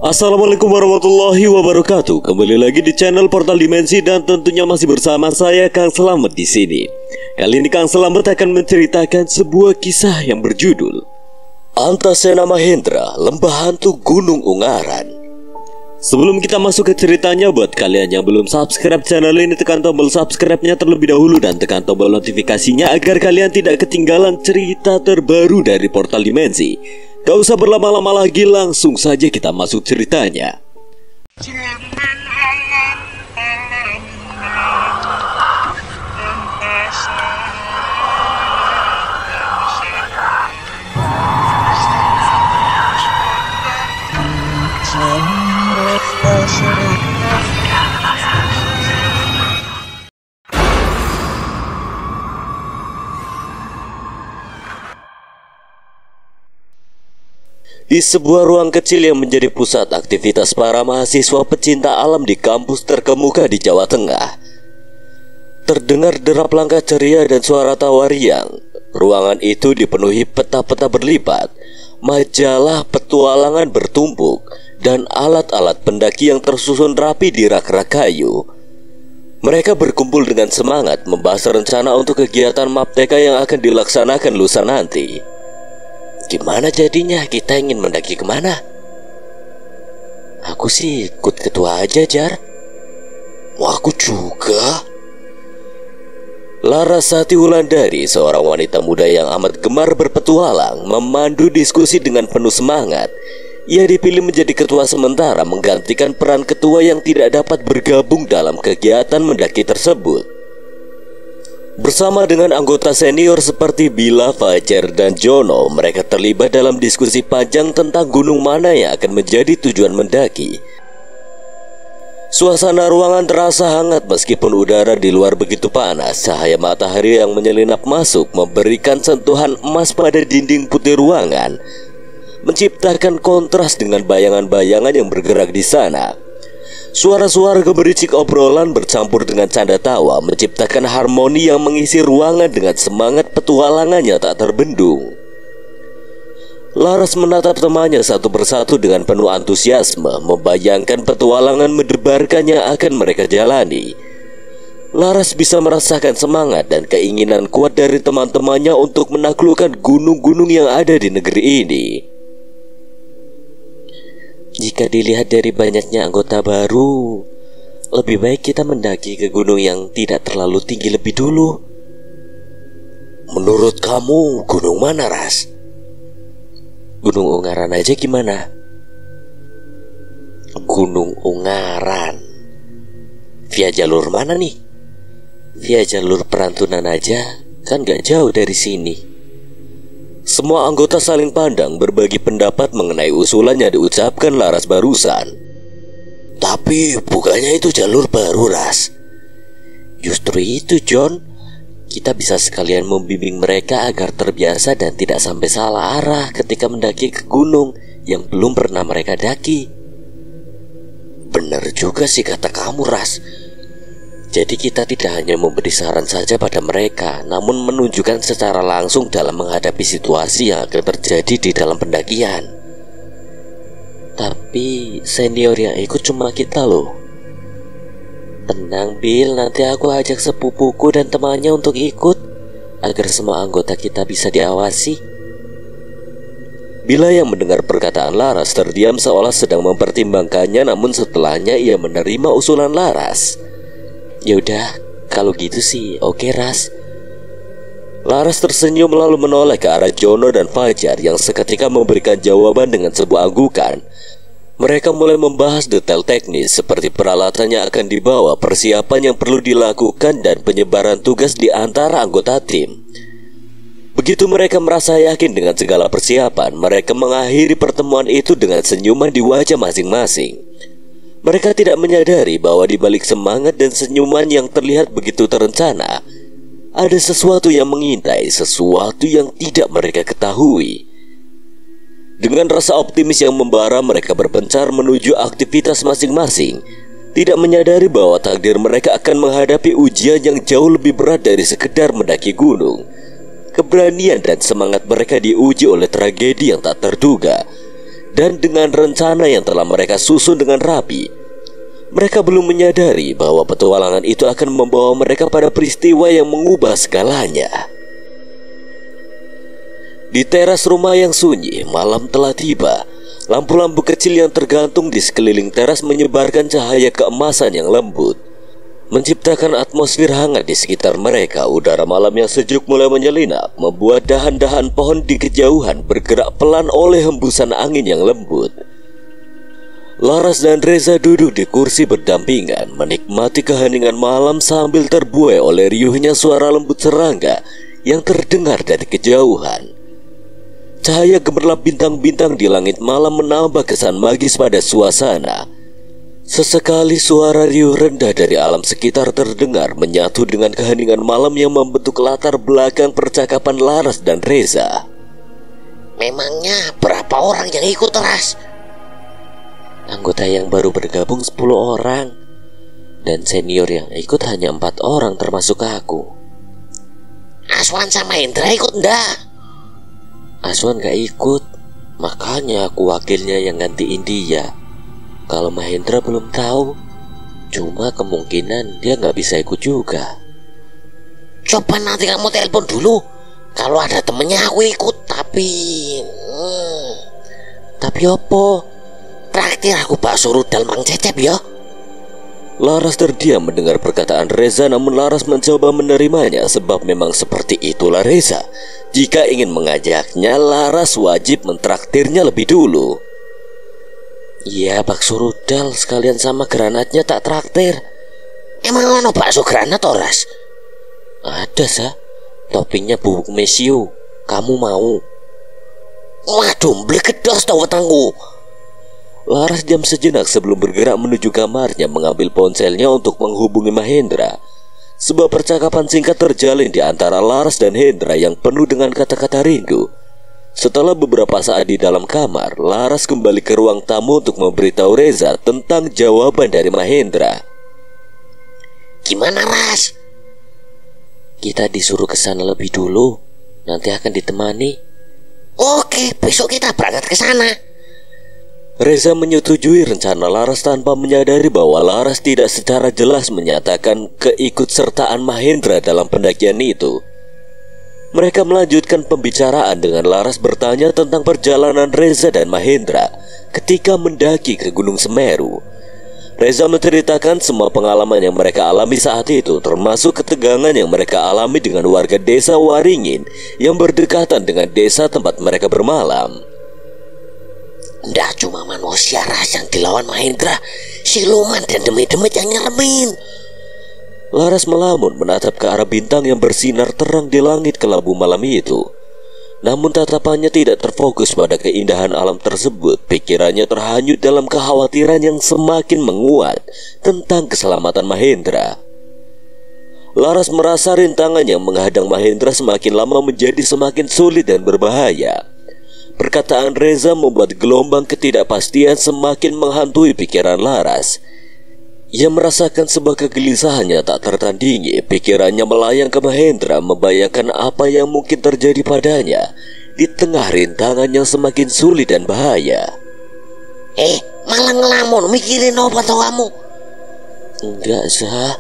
Assalamualaikum warahmatullahi wabarakatuh. Kembali lagi di channel Portal Dimensi dan tentunya masih bersama saya Kang Selamet di sini. Kali ini Kang Selamet akan menceritakan sebuah kisah yang berjudul Antasena Mahendra, Lembah Hantu Gunung Ungaran. Sebelum kita masuk ke ceritanya, buat kalian yang belum subscribe channel ini, tekan tombol subscribe-nya terlebih dahulu dan tekan tombol notifikasinya agar kalian tidak ketinggalan cerita terbaru dari Portal Dimensi. Gak usah berlama-lama lagi, langsung saja kita masuk ceritanya. Di sebuah ruang kecil yang menjadi pusat aktivitas para mahasiswa pecinta alam di kampus terkemuka di Jawa Tengah, terdengar derap langkah ceria dan suara tawa riang. Ruangan itu dipenuhi peta-peta berlipat, majalah petualangan bertumpuk, dan alat-alat pendaki yang tersusun rapi di rak-rak kayu. Mereka berkumpul dengan semangat membahas rencana untuk kegiatan MAPTK yang akan dilaksanakan lusa nanti. Gimana jadinya, kita ingin mendaki kemana? Aku sih ikut ketua aja, Jar. Aku juga. Larasati Wulandari, seorang wanita muda yang amat gemar berpetualang, memandu diskusi dengan penuh semangat. Ia dipilih menjadi ketua sementara, menggantikan peran ketua yang tidak dapat bergabung dalam kegiatan mendaki tersebut. Bersama dengan anggota senior seperti Bila, Fajar, dan Jono, mereka terlibat dalam diskusi panjang tentang gunung mana yang akan menjadi tujuan mendaki. Suasana ruangan terasa hangat meskipun udara di luar begitu panas. Cahaya matahari yang menyelinap masuk memberikan sentuhan emas pada dinding putih ruangan, menciptakan kontras dengan bayangan-bayangan yang bergerak di sana. Suara-suara gemericik obrolan bercampur dengan canda tawa menciptakan harmoni yang mengisi ruangan dengan semangat petualangannya tak terbendung. Laras menatap temannya satu persatu dengan penuh antusiasme, membayangkan petualangan mendebarkan yang akan mereka jalani. Laras bisa merasakan semangat dan keinginan kuat dari teman-temannya untuk menaklukkan gunung-gunung yang ada di negeri ini. Jika dilihat dari banyaknya anggota baru, lebih baik kita mendaki ke gunung yang tidak terlalu tinggi lebih dulu. Menurut kamu gunung mana, Ras? Gunung Ungaran aja gimana? Gunung Ungaran via jalur mana nih? Via jalur Perantunan aja, kan gak jauh dari sini. Semua anggota saling pandang, berbagi pendapat mengenai usulan yang diucapkan Laras barusan. Tapi bukannya itu jalur baru, Ras? Justru itu, John. Kita bisa sekalian membimbing mereka agar terbiasa dan tidak sampai salah arah ketika mendaki ke gunung yang belum pernah mereka daki. Bener juga sih kata kamu, Ras. Jadi kita tidak hanya memberi saran saja pada mereka, namun menunjukkan secara langsung dalam menghadapi situasi yang akan terjadi di dalam pendakian. Tapi senior yang ikut cuma kita loh. Tenang Bill, nanti aku ajak sepupuku dan temannya untuk ikut, agar semua anggota kita bisa diawasi. Bila yang mendengar perkataan Laras terdiam seolah sedang mempertimbangkannya, namun setelahnya ia menerima usulan Laras. Yaudah, kalau gitu sih oke, Ras. Laras tersenyum lalu menoleh ke arah Jono dan Fajar yang seketika memberikan jawaban dengan sebuah anggukan. Mereka mulai membahas detail teknis seperti peralatan yang akan dibawa, persiapan yang perlu dilakukan, dan penyebaran tugas di antara anggota tim. Begitu mereka merasa yakin dengan segala persiapan, mereka mengakhiri pertemuan itu dengan senyuman di wajah masing-masing. Mereka tidak menyadari bahwa di balik semangat dan senyuman yang terlihat begitu terencana, ada sesuatu yang mengintai, sesuatu yang tidak mereka ketahui. Dengan rasa optimis yang membara, mereka berpencar menuju aktivitas masing-masing, tidak menyadari bahwa takdir mereka akan menghadapi ujian yang jauh lebih berat dari sekedar mendaki gunung. Keberanian dan semangat mereka diuji oleh tragedi yang tak terduga. Dan dengan rencana yang telah mereka susun dengan rapi, mereka belum menyadari bahwa petualangan itu akan membawa mereka pada peristiwa yang mengubah segalanya. Di teras rumah yang sunyi, malam telah tiba. Lampu-lampu kecil yang tergantung di sekeliling teras menyebarkan cahaya keemasan yang lembut, menciptakan atmosfer hangat di sekitar mereka. Udara malam yang sejuk mulai menyelinap, membuat dahan-dahan pohon di kejauhan bergerak pelan oleh hembusan angin yang lembut. Laras dan Reza duduk di kursi berdampingan, menikmati keheningan malam sambil terbuai oleh riuhnya suara lembut serangga yang terdengar dari kejauhan. Cahaya gemerlap bintang-bintang di langit malam menambah kesan magis pada suasana. Sesekali suara riuh rendah dari alam sekitar terdengar menyatu dengan keheningan malam yang membentuk latar belakang percakapan Laras dan Reza. Memangnya berapa orang yang ikut, Ras? Anggota yang baru bergabung 10 orang, dan senior yang ikut hanya 4 orang termasuk aku. Aswan sama Hendra ikut enggak? Aswan gak ikut, makanya aku wakilnya yang gantiin dia. Kalau Mahendra belum tahu, cuma kemungkinan dia gak bisa ikut juga. Coba nanti kamu telepon dulu. Kalau ada temennya aku ikut. Tapi apa? traktir aku bakso rudal Mang Cecep ya. Laras terdiam mendengar perkataan Reza, namun Laras mencoba menerimanya sebab memang seperti itulah Reza. Jika ingin mengajaknya, Laras wajib mentraktirnya lebih dulu. Iya, bakso rudal sekalian sama granatnya tak traktir. Emang ono bakso granat, Ras? Ada, Sa. Toppingnya bubuk mesiu. Kamu mau? Waduh, beli kedos tau wetengku. Laras diam sejenak sebelum bergerak menuju kamarnya mengambil ponselnya untuk menghubungi Mahendra. Sebuah percakapan singkat terjalin di antara Laras dan Hendra yang penuh dengan kata-kata rindu. Setelah beberapa saat di dalam kamar, Laras kembali ke ruang tamu untuk memberitahu Reza tentang jawaban dari Mahendra. Gimana, Ras? Kita disuruh ke sana lebih dulu. Nanti akan ditemani. Oke, besok kita berangkat ke sana. Reza menyetujui rencana Laras tanpa menyadari bahwa Laras tidak secara jelas menyatakan keikutsertaan Mahendra dalam pendakian itu. Mereka melanjutkan pembicaraan dengan Laras bertanya tentang perjalanan Reza dan Mahendra ketika mendaki ke Gunung Semeru. Reza menceritakan semua pengalaman yang mereka alami saat itu, termasuk ketegangan yang mereka alami dengan warga desa Waringin yang berdekatan dengan desa tempat mereka bermalam. Nggak cuma manusia, Ras, yang dilawan Mahendra. Siluman dan demit-demit yang nyelemin. Laras melamun menatap ke arah bintang yang bersinar terang di langit kelabu malam itu. Namun tatapannya tidak terfokus pada keindahan alam tersebut. Pikirannya terhanyut dalam kekhawatiran yang semakin menguat tentang keselamatan Mahendra. Laras merasa rintangan yang menghadang Mahendra semakin lama menjadi semakin sulit dan berbahaya. Perkataan Reza membuat gelombang ketidakpastian semakin menghantui pikiran Laras. Ia merasakan sebuah kegelisahan yang tak tertandingi. Pikirannya melayang ke Mahendra, membayangkan apa yang mungkin terjadi padanya di tengah rintangan yang semakin sulit dan bahaya. Malah ngelamun, mikirin apa tau kamu? Enggak, Zah.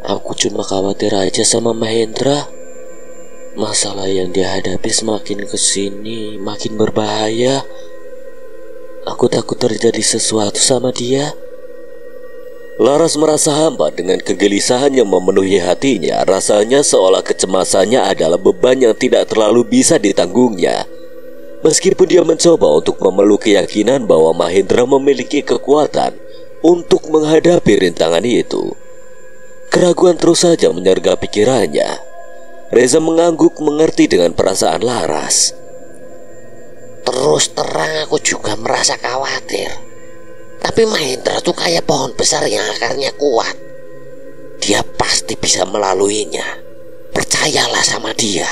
Aku cuma khawatir aja sama Mahendra. Masalah yang dia hadapi semakin kesini makin berbahaya. Aku takut terjadi sesuatu sama dia. Laras merasa hampa dengan kegelisahan yang memenuhi hatinya. Rasanya seolah kecemasannya adalah beban yang tidak terlalu bisa ditanggungnya. Meskipun dia mencoba untuk memeluk keyakinan bahwa Mahendra memiliki kekuatan untuk menghadapi rintangan itu, keraguan terus saja menyergap pikirannya. Reza mengangguk mengerti dengan perasaan Laras. Terus terang aku juga merasa khawatir. Tapi Mahendra tuh kayak pohon besar yang akarnya kuat. Dia pasti bisa melaluinya. Percayalah sama dia.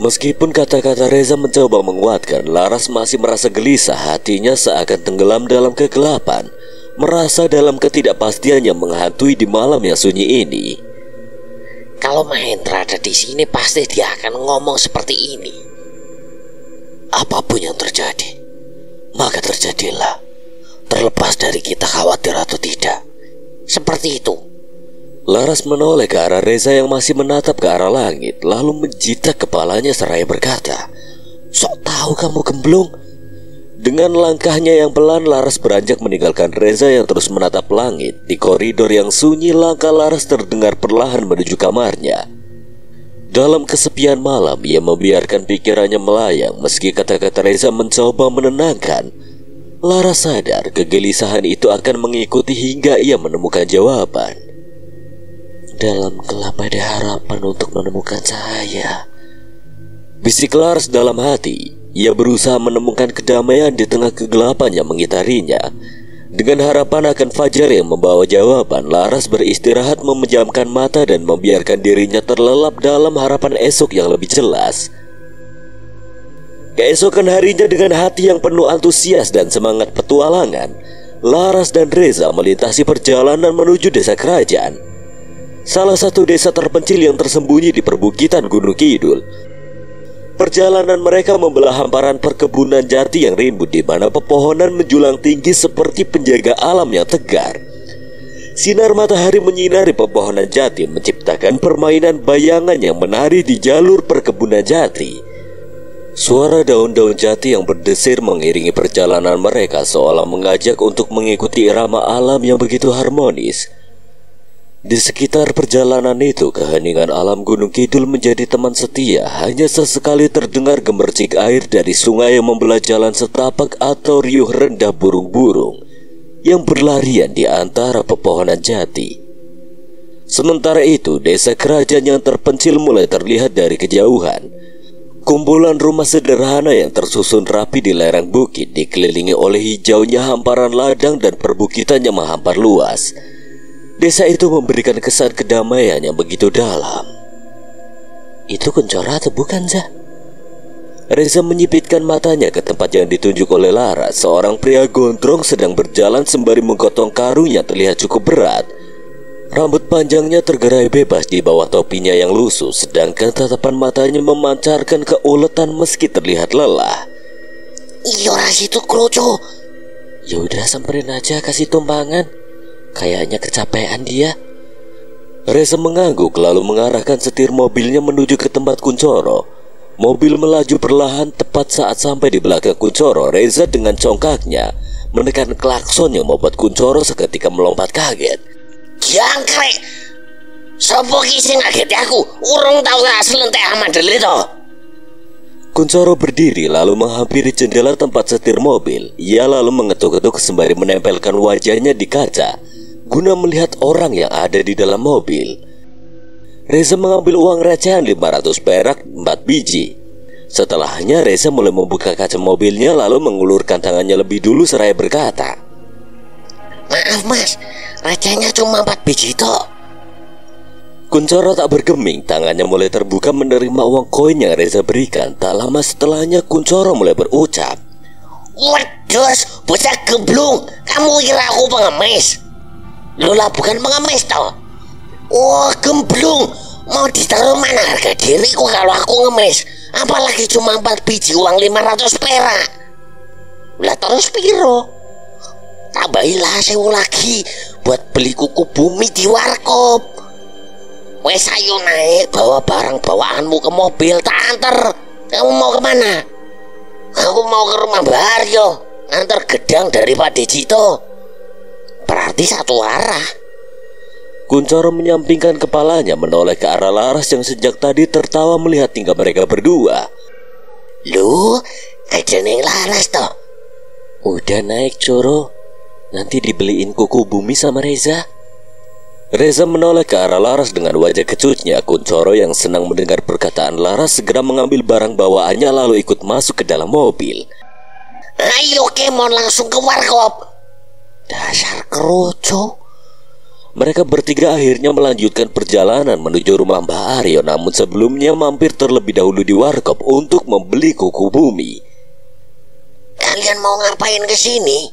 Meskipun kata-kata Reza mencoba menguatkan, Laras masih merasa gelisah. Hatinya seakan tenggelam dalam kegelapan, merasa dalam ketidakpastian yang menghantui di malam yang sunyi ini. Kalau Mahendra ada di sini, pasti dia akan ngomong seperti ini. Apapun yang terjadi, maka terjadilah, terlepas dari kita khawatir atau tidak. Seperti itu. Laras menoleh ke arah Reza yang masih menatap ke arah langit, lalu menjitak kepalanya seraya berkata, "Sok tahu kamu gemblung." Dengan langkahnya yang pelan, Laras beranjak meninggalkan Reza yang terus menatap langit. Di koridor yang sunyi, langkah Laras terdengar perlahan menuju kamarnya. Dalam kesepian malam, ia membiarkan pikirannya melayang. Meski kata-kata Reza mencoba menenangkan, Laras sadar kegelisahan itu akan mengikuti hingga ia menemukan jawaban. Dalam gelap ada harapan untuk menemukan cahaya, bisik Laras dalam hati. Ia berusaha menemukan kedamaian di tengah kegelapan yang mengitarinya. Dengan harapan akan fajar yang membawa jawaban, Laras beristirahat, memejamkan mata dan membiarkan dirinya terlelap dalam harapan esok yang lebih jelas. Keesokan harinya, dengan hati yang penuh antusias dan semangat petualangan, Laras dan Reza melintasi perjalanan menuju desa kerajaan, salah satu desa terpencil yang tersembunyi di perbukitan Gunung Kidul. Perjalanan mereka membelah hamparan perkebunan jati yang rimbun, di mana pepohonan menjulang tinggi seperti penjaga alam yang tegar. Sinar matahari menyinari pepohonan jati, menciptakan permainan bayangan yang menari di jalur perkebunan jati. Suara daun-daun jati yang berdesir mengiringi perjalanan mereka, seolah mengajak untuk mengikuti irama alam yang begitu harmonis. Di sekitar perjalanan itu, keheningan alam Gunung Kidul menjadi teman setia. Hanya sesekali terdengar gemercik air dari sungai yang membelah jalan setapak atau riuh rendah burung-burung yang berlarian di antara pepohonan jati. Sementara itu, desa kerajaan yang terpencil mulai terlihat dari kejauhan. Kumpulan rumah sederhana yang tersusun rapi di lereng bukit, dikelilingi oleh hijaunya hamparan ladang dan perbukitan yang menghampar luas. Desa itu memberikan kesan kedamaian yang begitu dalam. Itu Kuncoro atau bukan, Zah? Reza menyipitkan matanya ke tempat yang ditunjuk oleh Laras. Seorang pria gondrong sedang berjalan sembari menggotong karung yang terlihat cukup berat. Rambut panjangnya tergerai bebas di bawah topinya yang lusuh, sedangkan tatapan matanya memancarkan keuletan meski terlihat lelah. Iya, ras itu kroco. Yaudah, samperin aja, kasih tumpangan. Kayaknya kecapean dia. Reza mengangguk lalu mengarahkan setir mobilnya menuju ke tempat Kuncoro. Mobil melaju perlahan. Tepat saat sampai di belakang Kuncoro, Reza dengan congkaknya menekan klakson yang membuat Kuncoro seketika melompat kaget. Jangkrik, sopo ki sing ngageti aku? Urung tau tak selentek amandel itu. Kuncoro berdiri lalu menghampiri jendela tempat setir mobil. Ia lalu mengetuk-ketuk sembari menempelkan wajahnya di kaca guna melihat orang yang ada di dalam mobil. Reza mengambil uang recehan 500 perak 4 biji. Setelahnya Reza mulai membuka kaca mobilnya lalu mengulurkan tangannya lebih dulu seraya berkata, "Maaf mas, recehnya cuma 4 biji toh." Kuncoro tak bergeming, tangannya mulai terbuka menerima uang koin yang Reza berikan. Tak lama setelahnya Kuncoro mulai berucap, "Waduh, bocah gemblung, kamu kira aku pengemis? Lola bukan pengemis toh. Wah, gemblung, mau ditaruh mana harga diriku kalau aku ngemis? Apalagi cuma 4 biji uang 500 perak. Lah terus piro? Tambahilah 1000 lagi buat beli kuku bumi di warkop. Wes ayo naik, bawa barang bawaanmu ke mobil, tak anter. Kamu mau kemana? Aku mau ke rumah Mbak Aryo, antar gedang dari Pak Dejito. Berarti satu arah. Kuncoro menyampingkan kepalanya menoleh ke arah Laras yang sejak tadi tertawa melihat tingkah mereka berdua. Lu, ada neng Laras toh? Udah naik, Coro. Nanti dibeliin kuku bumi sama Reza. Reza menoleh ke arah Laras dengan wajah kecutnya. Kuncoro yang senang mendengar perkataan Laras segera mengambil barang bawaannya lalu ikut masuk ke dalam mobil. Ayo Kemon, langsung ke warkop. Dasar keroco. Mereka bertiga akhirnya melanjutkan perjalanan menuju rumah Mbah Aryo, namun sebelumnya mampir terlebih dahulu di warkop untuk membeli kuku bumi. Kalian mau ngapain ke sini?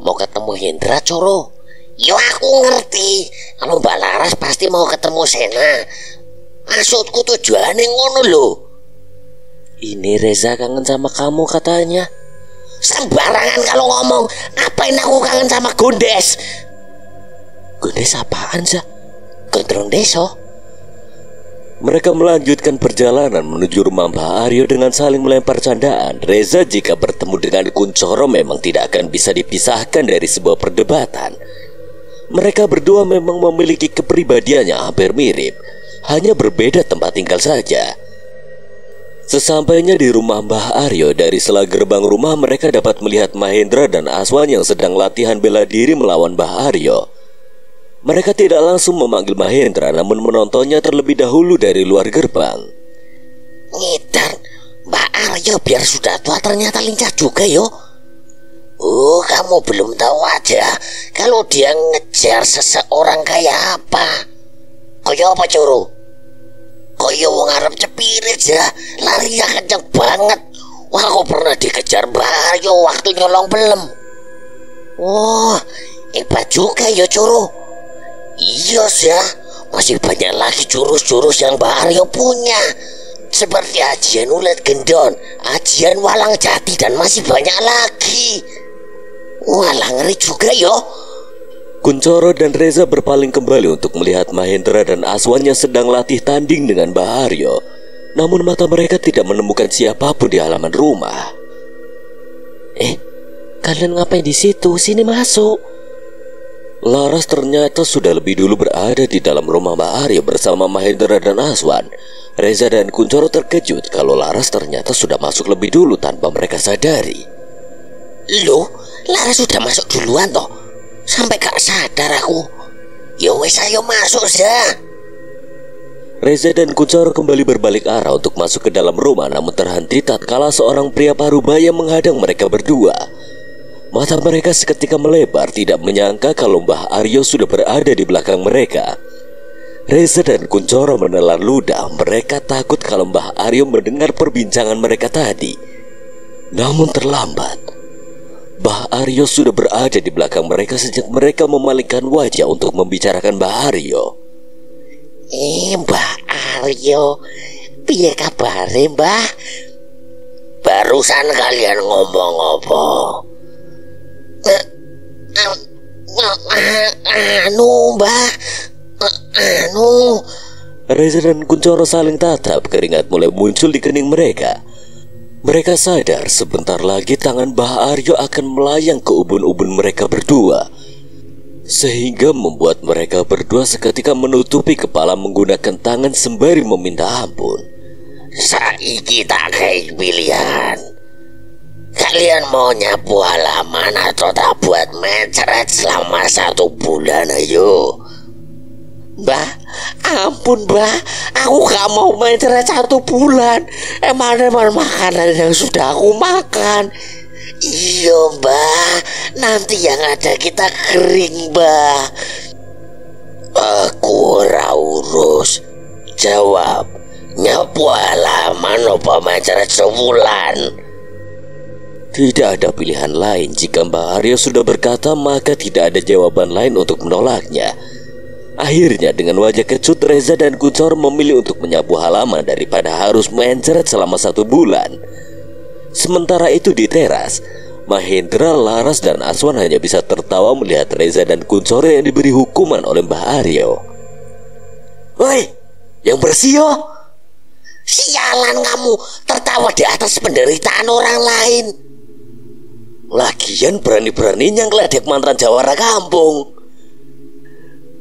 Mau ketemu Hendra, Coro? Yo aku ngerti, kalau Mbak Laras pasti mau ketemu Sena. Maksudku tujuannya ngono loh. Ini Reza kangen sama kamu katanya. Sembarangan kalau ngomong. Apain aku kangen sama Gondes? Gondes apaan, Zah? Gondrong deso. Mereka melanjutkan perjalanan menuju rumah Mbah Aryo dengan saling melempar candaan. Reza jika bertemu dengan Kunchoro memang tidak akan bisa dipisahkan dari sebuah perdebatan. Mereka berdua memang memiliki kepribadian yang hampir mirip, hanya berbeda tempat tinggal saja. Sesampainya di rumah Mbah Aryo, dari sela gerbang rumah mereka dapat melihat Mahendra dan Aswan yang sedang latihan bela diri melawan Mbah Aryo. Mereka tidak langsung memanggil Mahendra, namun menontonnya terlebih dahulu dari luar gerbang. Ngidar, Mbak Aryo biar sudah tua ternyata lincah juga yo. Oh, kamu belum tahu aja kalau dia ngejar seseorang kayak apa. Kayak apa, Coro? Kayak wong arep cepirit ya, larinya kenceng banget. Wah, aku pernah dikejar Mbak Aryo waktu nyolong belem. Wah, hebat juga ya, Coro. Iya ya, masih banyak lagi jurus-jurus yang Mbak Aryo punya, seperti ajian ulet gendon, ajian walang jati, dan masih banyak lagi. Walah, ngeri juga yo. Kunchoro dan Reza berpaling kembali untuk melihat Mahendra dan Aswan yang sedang latih tanding dengan Mbah Aryo. Namun mata mereka tidak menemukan siapapun di halaman rumah. Kalian ngapain di situ? Sini masuk. Laras ternyata sudah lebih dulu berada di dalam rumah Mbah Aryo bersama Mahendra dan Aswan. Reza dan Kunchoro terkejut kalau Laras ternyata sudah masuk lebih dulu tanpa mereka sadari. Loh, Laras sudah masuk duluan toh? Sampai gak sadar aku. Ya wes, ayo masuk ya. Reza dan Kunchoro kembali berbalik arah untuk masuk ke dalam rumah, namun terhenti tatkala seorang pria parubaya menghadang mereka berdua. Mata mereka seketika melebar, tidak menyangka kalau Mbah Aryo sudah berada di belakang mereka. Reza dan Kunchoro menelan ludah. Mereka takut kalau Mbah Aryo mendengar perbincangan mereka tadi. Namun terlambat. Mbah Aryo sudah berada di belakang mereka sejak mereka memalingkan wajah untuk membicarakan Mbah Aryo. Mbah Aryo, piye kabare, Mbah? Barusan kalian ngomong apa? Mbah. Reza dan Kunchoro saling tatap, keringat mulai muncul di kening mereka. Mereka sadar sebentar lagi tangan Mbah Aryo akan melayang ke ubun-ubun mereka berdua, sehingga membuat mereka berdua seketika menutupi kepala menggunakan tangan sembari meminta ampun. Saiki tak kayak pilihan. Kalian mau nyapu halaman atau tak buat mencret selama 1 bulan, ayo. Mbah, ampun Mbah, aku gak mau mencret 1 bulan. Emang makanan yang sudah aku makan. Iya Mbah, nanti yang ada kita kering Mbah. Aku ora urus. Jawab, nyapu halaman apa mencret sebulan? Tidak ada pilihan lain. Jika Mbah Aryo sudah berkata, maka tidak ada jawaban lain untuk menolaknya. Akhirnya dengan wajah kecut, Reza dan Kunchoro memilih untuk menyapu halaman daripada harus mencret selama 1 bulan. Sementara itu di teras, Mahendra, Laras, dan Aswan hanya bisa tertawa melihat Reza dan Kunchoro yang diberi hukuman oleh Mbah Aryo. Woi, yang bersih yo. Sialan kamu, tertawa di atas penderitaan orang lain. Lagian berani-beraninya ngeledek mantan jawara kampung.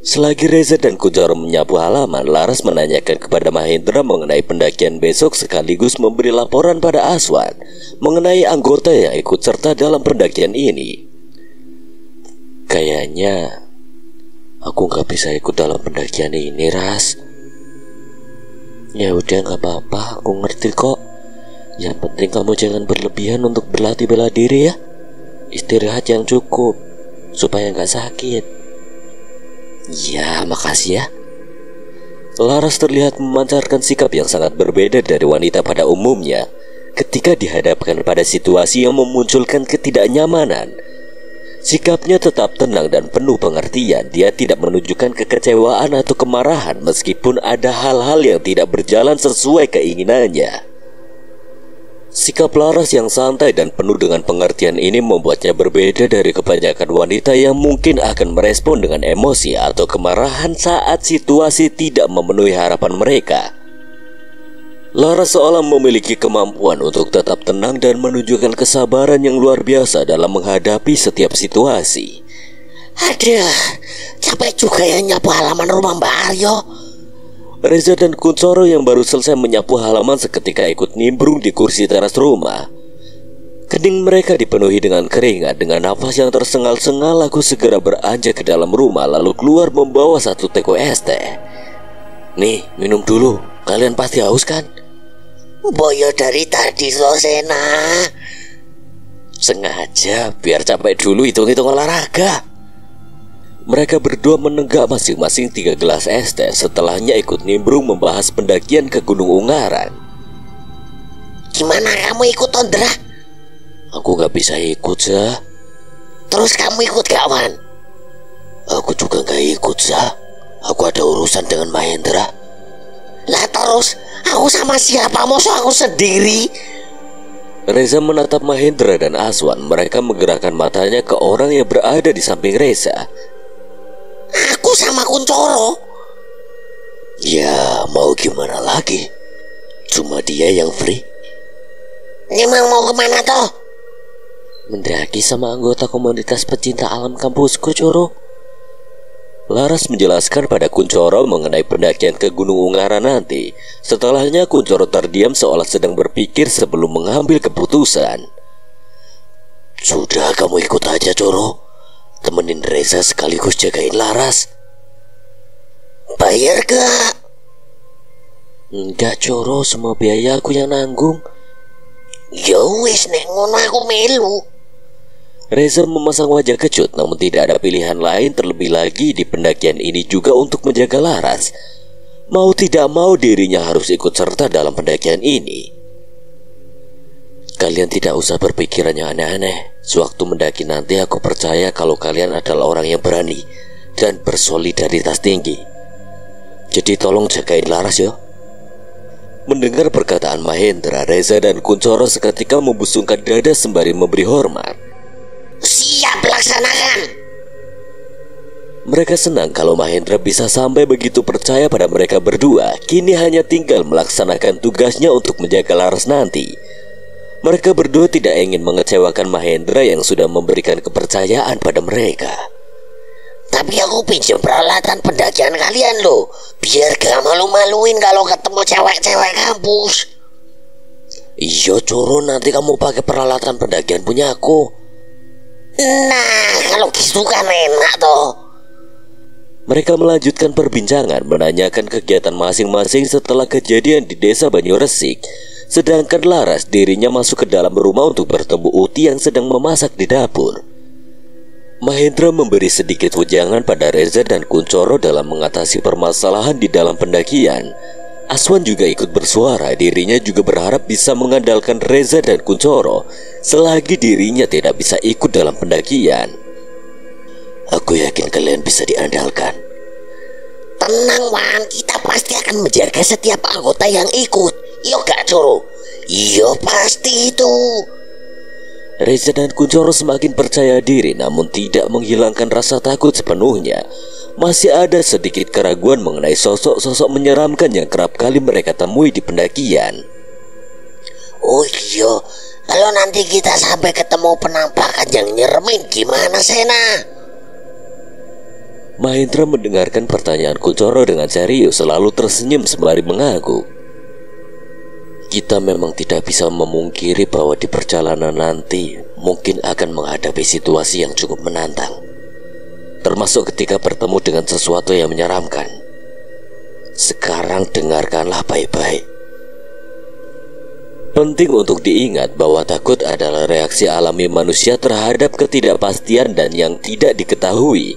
Selagi Reza dan Kunchoro menyapu halaman, Laras menanyakan kepada Mahendra mengenai pendakian besok sekaligus memberi laporan pada Aswan mengenai anggota yang ikut serta dalam pendakian ini. Kayaknya aku gak bisa ikut dalam pendakian ini, Ras. Ya udah, gak apa-apa, aku ngerti kok. Yang penting kamu jangan berlebihan untuk berlatih bela diri ya. Istirahat yang cukup supaya gak sakit. Ya, makasih ya. Laras terlihat memancarkan sikap yang sangat berbeda dari wanita pada umumnya ketika dihadapkan pada situasi yang memunculkan ketidaknyamanan. Sikapnya tetap tenang dan penuh pengertian. Dia tidak menunjukkan kekecewaan atau kemarahan meskipun ada hal-hal yang tidak berjalan sesuai keinginannya. Sikap Laras yang santai dan penuh dengan pengertian ini membuatnya berbeda dari kebanyakan wanita yang mungkin akan merespon dengan emosi atau kemarahan saat situasi tidak memenuhi harapan mereka. Laras seolah memiliki kemampuan untuk tetap tenang dan menunjukkan kesabaran yang luar biasa dalam menghadapi setiap situasi. Aduh, capek juga ya nyapu halaman rumah Mbak Aryo. Reza dan Kuncoro yang baru selesai menyapu halaman seketika ikut nimbrung di kursi teras rumah. Kening mereka dipenuhi dengan keringat. Dengan nafas yang tersengal-sengal, aku segera beranjak ke dalam rumah lalu keluar membawa satu teko es teh. Nih, minum dulu. Kalian pasti haus kan? Boyo dari tadi Sena. Sengaja biar capek dulu hitung-hitung olahraga. Mereka berdua menenggak masing-masing 3 gelas es teh. Setelahnya ikut nimbrung membahas pendakian ke Gunung Ungaran. Gimana kamu ikut Tondra? Aku gak bisa ikut, Zah. Terus kamu ikut gak, Wan? Aku juga gak ikut, Zah. Aku ada urusan dengan Mahendra. Lah terus aku sama siapa? Masa aku sendiri? Reza menatap Mahendra dan Aswan. Mereka menggerakkan matanya ke orang yang berada di samping Reza. Aku sama Kuncoro. Ya, mau gimana lagi? Cuma dia yang free. Emang mau kemana toh? Mendaki sama anggota komunitas pecinta alam kampusku, Coro. Laras menjelaskan pada Kuncoro mengenai pendakian ke Gunung Ungaran nanti. Setelahnya Kuncoro terdiam seolah sedang berpikir sebelum mengambil keputusan. Sudah, kamu ikut aja, Coro. Temenin Reza sekaligus jagain Laras. Bayar gak? Enggak, Coro, semua biaya aku yang nanggung. Ya wis, nek ngono aku melu. Reza memasang wajah kecut, namun tidak ada pilihan lain terlebih lagi di pendakian ini juga untuk menjaga Laras. Mau tidak mau dirinya harus ikut serta dalam pendakian ini. Kalian tidak usah berpikiran yang aneh-aneh. Sewaktu mendaki nanti aku percaya kalau kalian adalah orang yang berani dan bersolidaritas tinggi. Jadi tolong jagain Laras ya. Mendengar perkataan Mahendra, Reza dan Kuncoro seketika membusungkan dada sembari memberi hormat. Siap, laksanakan. Mereka senang kalau Mahendra bisa sampai begitu percaya pada mereka berdua. Kini hanya tinggal melaksanakan tugasnya untuk menjaga Laras nanti. Mereka berdua tidak ingin mengecewakan Mahendra yang sudah memberikan kepercayaan pada mereka. Tapi aku pinjam peralatan pendakian kalian loh, biar gak malu-maluin kalau ketemu cewek-cewek kampus. Iya, Coro, nanti kamu pakai peralatan pendakian punya aku. Nah, kalau gitu kan enak toh. Mereka melanjutkan perbincangan, menanyakan kegiatan masing-masing setelah kejadian di desa Banyoresik. Sedangkan Laras dirinya masuk ke dalam rumah untuk bertemu Uti yang sedang memasak di dapur. Mahendra memberi sedikit wejangan pada Reza dan Kuncoro dalam mengatasi permasalahan di dalam pendakian. Aswan juga ikut bersuara, dirinya juga berharap bisa mengandalkan Reza dan Kuncoro selagi dirinya tidak bisa ikut dalam pendakian. Aku yakin kalian bisa diandalkan. Tenang, Wan, kita pasti akan menjaga setiap anggota yang ikut. Iya gak, Coro? Iya pasti itu. Reza dan Kuncoro semakin percaya diri, namun tidak menghilangkan rasa takut sepenuhnya. Masih ada sedikit keraguan mengenai sosok-sosok menyeramkan yang kerap kali mereka temui di pendakian. Oh iya, kalau nanti kita sampai ketemu penampakan yang nyeremin gimana, Sena? Mahendra mendengarkan pertanyaan Kuncoro dengan serius, selalu tersenyum sembari mengangguk. Kita memang tidak bisa memungkiri bahwa di perjalanan nanti mungkin akan menghadapi situasi yang cukup menantang, termasuk ketika bertemu dengan sesuatu yang menyeramkan. Sekarang dengarkanlah baik-baik. Penting untuk diingat bahwa takut adalah reaksi alami manusia terhadap ketidakpastian dan yang tidak diketahui.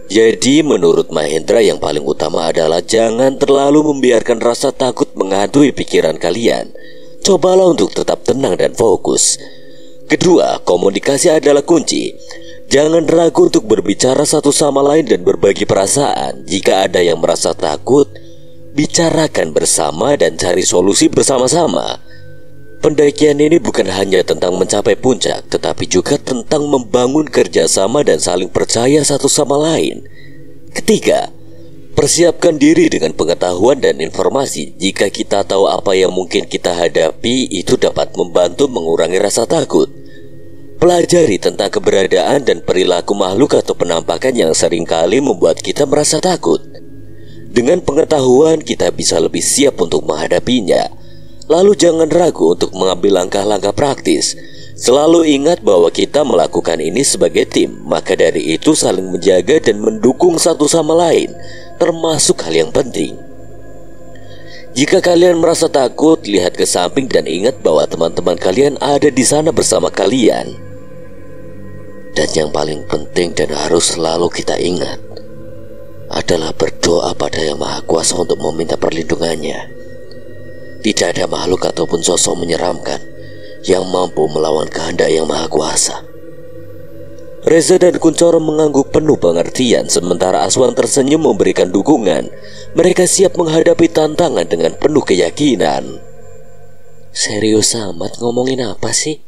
Jadi menurut Mahendra yang paling utama adalah jangan terlalu membiarkan rasa takut menghantui pikiran kalian. Cobalah untuk tetap tenang dan fokus. Kedua, komunikasi adalah kunci. Jangan ragu untuk berbicara satu sama lain dan berbagi perasaan. Jika ada yang merasa takut, bicarakan bersama dan cari solusi bersama-sama. Pendakian ini bukan hanya tentang mencapai puncak, tetapi juga tentang membangun kerjasama dan saling percaya satu sama lain. Ketiga, persiapkan diri dengan pengetahuan dan informasi. Jika kita tahu apa yang mungkin kita hadapi, itu dapat membantu mengurangi rasa takut. Pelajari tentang keberadaan dan perilaku makhluk atau penampakan yang seringkali membuat kita merasa takut. Dengan pengetahuan, kita bisa lebih siap untuk menghadapinya. Lalu jangan ragu untuk mengambil langkah-langkah praktis. Selalu ingat bahwa kita melakukan ini sebagai tim. Maka dari itu saling menjaga dan mendukung satu sama lain, termasuk hal yang penting. Jika kalian merasa takut, lihat ke samping dan ingat bahwa teman-teman kalian ada di sana bersama kalian. Dan yang paling penting dan harus selalu kita ingat adalah berdoa pada Yang Maha Kuasa untuk meminta perlindungannya. Tidak ada makhluk ataupun sosok menyeramkan yang mampu melawan kehendak Yang Maha Kuasa. Reza dan Kuncoro mengangguk penuh pengertian, sementara Aswan tersenyum memberikan dukungan. Mereka siap menghadapi tantangan dengan penuh keyakinan. Serius amat, ngomongin apa sih?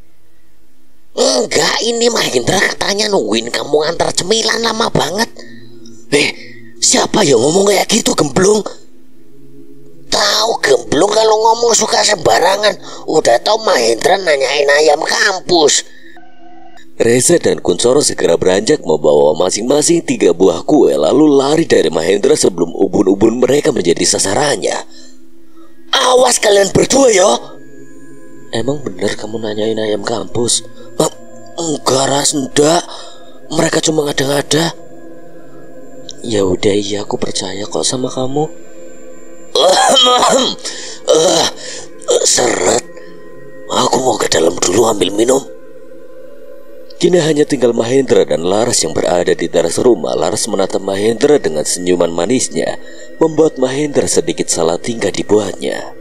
Enggak, ini Mahendra katanya nungguin kamu antar cemilan lama banget. Siapa yang ngomong kayak gitu, gemblung? Tahu gemblung kalau ngomong suka sembarangan. Udah tahu Mahendra nanyain ayam kampus. Reza dan Kuncoro segera beranjak membawa masing-masing 3 buah kue, lalu lari dari Mahendra sebelum ubun-ubun mereka menjadi sasarannya. Awas kalian berdua ya. Emang bener kamu nanyain ayam kampus? Enggak Ras, enggak. Mereka cuma ngada-ngada. Ya udah, iya aku percaya kok sama kamu. Seret. Aku mau ke dalam dulu ambil minum. Kini hanya tinggal Mahendra dan Laras yang berada di teras rumah. Laras menatap Mahendra dengan senyuman manisnya, membuat Mahendra sedikit salah tingkah dibuatnya.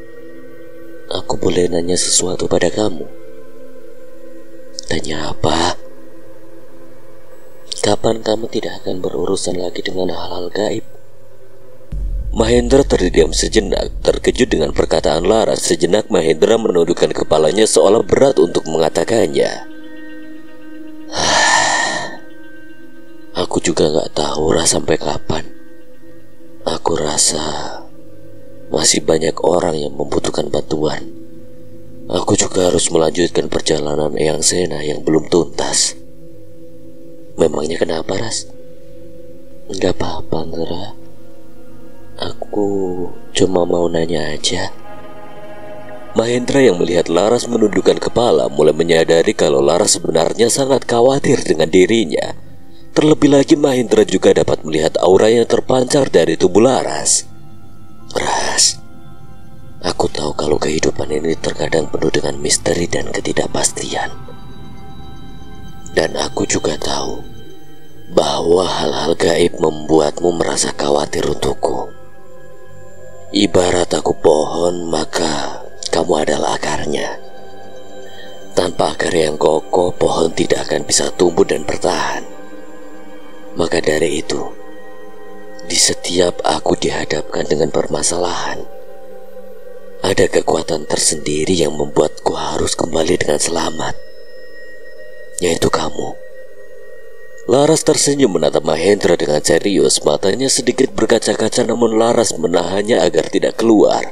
Aku boleh nanya sesuatu pada kamu? Tanya apa? Kapan kamu tidak akan berurusan lagi dengan hal-hal gaib? Mahendra terdiam sejenak, terkejut dengan perkataan Laras. Sejenak Mahendra menundukkan kepalanya seolah berat untuk mengatakannya. Aku juga gak tahu sampai kapan. Aku rasa masih banyak orang yang membutuhkan bantuan. Aku juga harus melanjutkan perjalanan Eyang Sena yang belum tuntas. Memangnya kenapa, Ras? Gak apa-apa, Ngera. Aku cuma mau nanya aja. Mahendra yang melihat Laras menundukkan kepala mulai menyadari kalau Laras sebenarnya sangat khawatir dengan dirinya. Terlebih lagi Mahendra juga dapat melihat aura yang terpancar dari tubuh Laras. Ras, aku tahu kalau kehidupan ini terkadang penuh dengan misteri dan ketidakpastian. Dan aku juga tahu bahwa hal-hal gaib membuatmu merasa khawatir untukku. Ibarat aku pohon, maka kamu adalah akarnya. Tanpa akar yang kokoh, pohon tidak akan bisa tumbuh dan bertahan. Maka dari itu, di setiap aku dihadapkan dengan permasalahan, ada kekuatan tersendiri yang membuatku harus kembali dengan selamat, yaitu kamu. Laras tersenyum menatap Mahendra dengan serius. Matanya sedikit berkaca-kaca, namun Laras menahannya agar tidak keluar.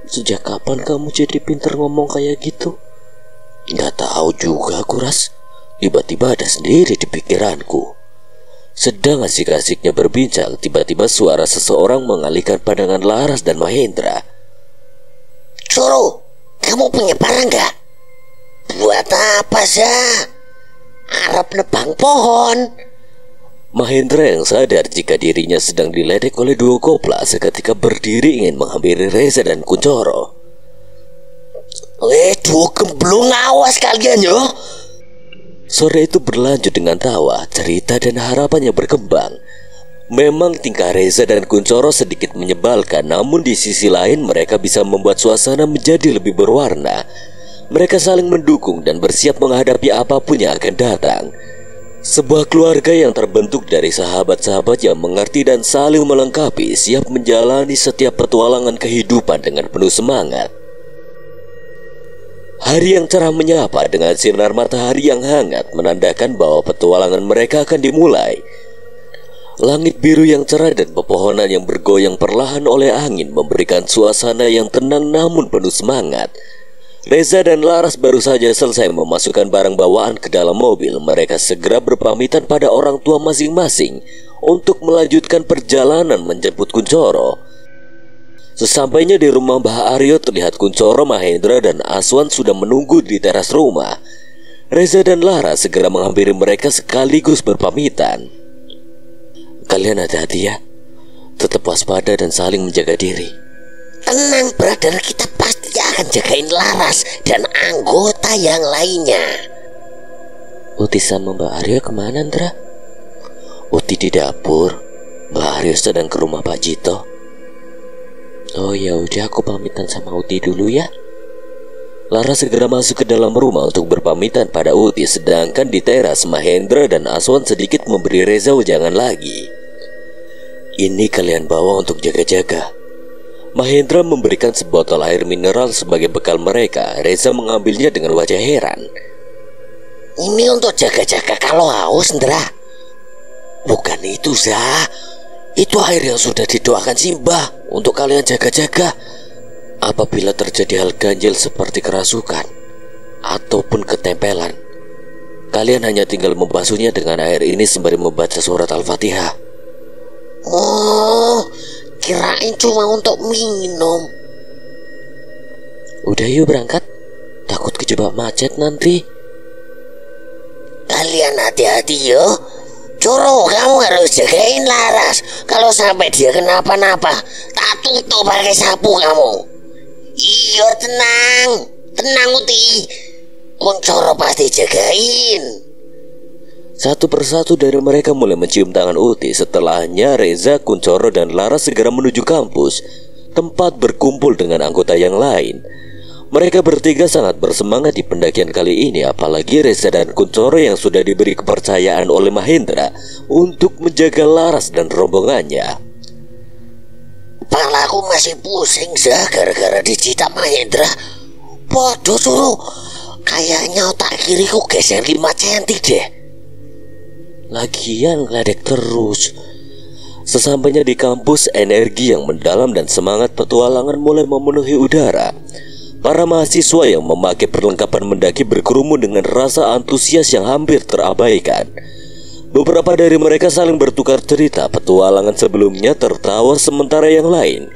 Sejak kapan kamu jadi pintar ngomong kayak gitu? Nggak tahu juga aku, Ras. Tiba-tiba ada sendiri di pikiranku. Sedang asik-asiknya berbincang, tiba-tiba suara seseorang mengalihkan pandangan Laras dan Mahendra. Coro, kamu punya parang nggak? Buat apa sih? Arab nebang pohon. Mahendra yang sadar jika dirinya sedang diledek oleh 2 kopla seketika berdiri ingin menghampiri Reza dan Kuncoro. Duh gemblung, awas kalian yo. Sore itu berlanjut dengan tawa, cerita dan harapannya berkembang. Memang tingkah Reza dan Kuncoro sedikit menyebalkan, namun di sisi lain mereka bisa membuat suasana menjadi lebih berwarna. Mereka saling mendukung dan bersiap menghadapi apapun yang akan datang. Sebuah keluarga yang terbentuk dari sahabat-sahabat yang mengerti dan saling melengkapi, siap menjalani setiap petualangan kehidupan dengan penuh semangat. Hari yang cerah menyapa dengan sinar matahari yang hangat menandakan bahwa petualangan mereka akan dimulai. Langit biru yang cerah dan pepohonan yang bergoyang perlahan oleh angin memberikan suasana yang tenang namun penuh semangat. Reza dan Laras baru saja selesai memasukkan barang bawaan ke dalam mobil. Mereka segera berpamitan pada orang tua masing-masing untuk melanjutkan perjalanan menjemput Kunchoro. Sesampainya di rumah Mbah Aryo, terlihat Kunchoro, Mahendra, dan Aswan sudah menunggu di teras rumah. Reza dan Lara segera menghampiri mereka sekaligus berpamitan. Kalian hati-hati ya, tetap waspada dan saling menjaga diri. Tenang brother, kita pasti akan jagain Laras dan anggota yang lainnya. Uti sama Mbak Aryo kemana, Ndra? Uti di dapur, Mbak Aryo sedang ke rumah Pak Jito. Oh ya udah, aku pamitan sama Uti dulu ya. Lara segera masuk ke dalam rumah untuk berpamitan pada Uti, sedangkan di teras Mahendra dan Aswan sedikit memberi Reza ujangan lagi. Ini kalian bawa untuk jaga-jaga. Mahendra memberikan sebotol air mineral sebagai bekal mereka. Reza mengambilnya dengan wajah heran. Ini untuk jaga-jaga kalau haus, Ndra. Bukan itu, Zah. Itu air yang sudah didoakan Simbah untuk kalian jaga-jaga. Apabila terjadi hal ganjil seperti kerasukan ataupun ketempelan, kalian hanya tinggal membasuhnya dengan air ini sembari membaca surat Al-Fatihah. Oh, kirain cuma untuk minum. Udah yuk berangkat, takut kejebak macet nanti. Kalian hati-hati yo. Coro, kamu harus jagain Laras. Kalau sampai dia kenapa-napa, tak tutup pakai sapu kamu. Iya, tenang Uti. Coro pasti jagain. Satu persatu dari mereka mulai mencium tangan Uti. Setelahnya Reza, Kunchoro, dan Laras segera menuju kampus, tempat berkumpul dengan anggota yang lain. Mereka bertiga sangat bersemangat di pendakian kali ini, apalagi Reza dan Kunchoro yang sudah diberi kepercayaan oleh Mahendra untuk menjaga Laras dan rombongannya. Kepalaku masih pusing, Zah, gara-gara dicita Mahendra. Waduh, suruh. Kayaknya otak kiriku geser 5 cm deh. Lagian ngeledek terus. Sesampainya di kampus, energi yang mendalam dan semangat petualangan mulai memenuhi udara. Para mahasiswa yang memakai perlengkapan mendaki berkerumun dengan rasa antusias yang hampir terabaikan. Beberapa dari mereka saling bertukar cerita petualangan sebelumnya, tertawa sementara yang lain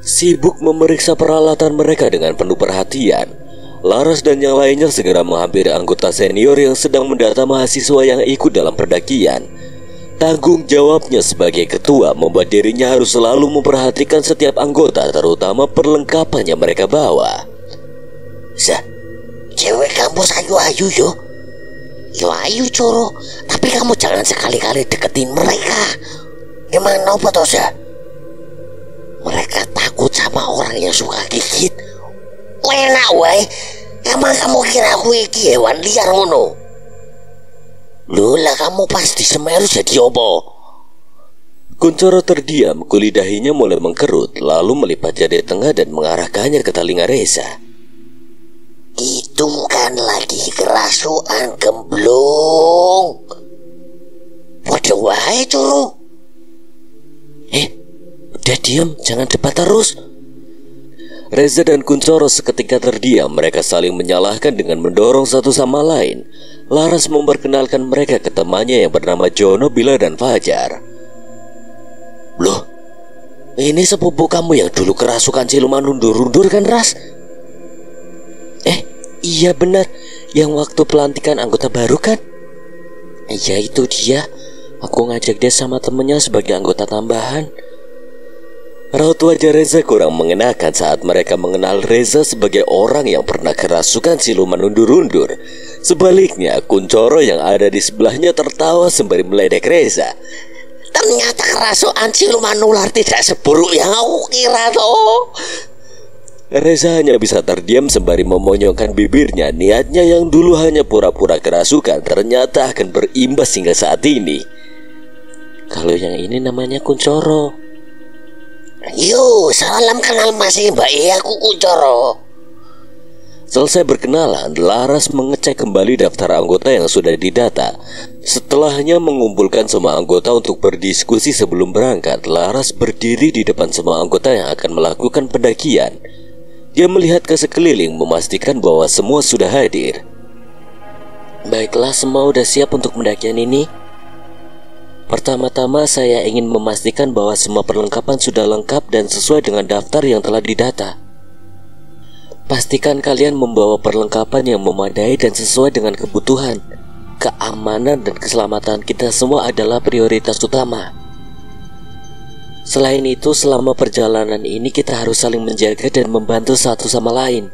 sibuk memeriksa peralatan mereka dengan penuh perhatian. Laras dan yang lainnya segera menghampiri anggota senior yang sedang mendata mahasiswa yang ikut dalam pendakian. Tanggung jawabnya sebagai ketua membuat dirinya harus selalu memperhatikan setiap anggota, terutama perlengkapan yang mereka bawa. Zah, cewek kampus ayu-ayu yo. Yo ayu, Coro. Tapi kamu jangan sekali-kali deketin mereka. Emang kenapa toh, Zah? Mereka takut sama orang yang suka gigit. Enak wae. Emang kamu kira aku iki hewan liar ngono? Lola, kamu pasti Semeru jadi opo? Kunchoro terdiam, kulidahinya mulai mengkerut, lalu melipat jari tengah dan mengarahkannya ke telinga Reza. Itu kan lagi kerasukan gemblong. Waduh wae, Coro. Udah diam, jangan debat terus. Reza dan Kunchoro seketika terdiam. Mereka saling menyalahkan dengan mendorong satu sama lain. Laras memperkenalkan mereka ke temannya yang bernama Jono, Bila, dan Fajar. Loh, ini sepupu kamu yang dulu kerasukan siluman undur-undur kan, Ras? Iya benar, yang waktu pelantikan anggota baru kan? Iya itu dia. Aku ngajak dia sama temennya sebagai anggota tambahan. Raut wajah Reza kurang mengenakan saat mereka mengenal Reza sebagai orang yang pernah kerasukan siluman undur-undur. Sebaliknya, Kunchoro yang ada di sebelahnya tertawa sembari meledek Reza. Ternyata kerasukan siluman ular tidak seburuk yang aku kira toh. Reza hanya bisa terdiam sembari memonyongkan bibirnya. Niatnya yang dulu hanya pura-pura kerasukan ternyata akan berimbas hingga saat ini. Kalau yang ini namanya Kunchoro. Yo, salam kenal masih Mbak aku Kunchoro. Selesai berkenalan, Laras mengecek kembali daftar anggota yang sudah didata. Setelahnya mengumpulkan semua anggota untuk berdiskusi sebelum berangkat, Laras berdiri di depan semua anggota yang akan melakukan pendakian. Dia melihat ke sekeliling memastikan bahwa semua sudah hadir. Baiklah, semua sudah siap untuk pendakian ini. Pertama-tama saya ingin memastikan bahwa semua perlengkapan sudah lengkap dan sesuai dengan daftar yang telah didata. Pastikan kalian membawa perlengkapan yang memadai dan sesuai dengan kebutuhan. Keamanan dan keselamatan kita semua adalah prioritas utama. Selain itu, selama perjalanan ini kita harus saling menjaga dan membantu satu sama lain.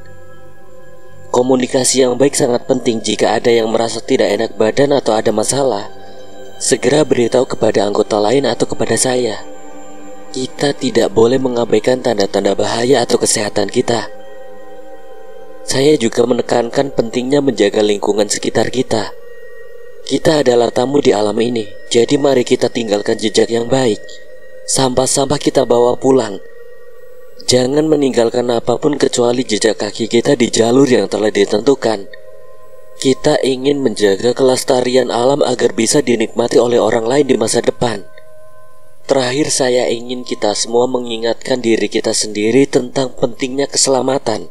Komunikasi yang baik sangat penting. Jika ada yang merasa tidak enak badan atau ada masalah, segera beritahu kepada anggota lain atau kepada saya. Kita tidak boleh mengabaikan tanda-tanda bahaya atau kesehatan kita. Saya juga menekankan pentingnya menjaga lingkungan sekitar kita. Kita adalah tamu di alam ini, jadi mari kita tinggalkan jejak yang baik. Sampah-sampah kita bawa pulang. Jangan meninggalkan apapun kecuali jejak kaki kita di jalur yang telah ditentukan. Kita ingin menjaga kelestarian alam agar bisa dinikmati oleh orang lain di masa depan. Terakhir, saya ingin kita semua mengingatkan diri kita sendiri tentang pentingnya keselamatan.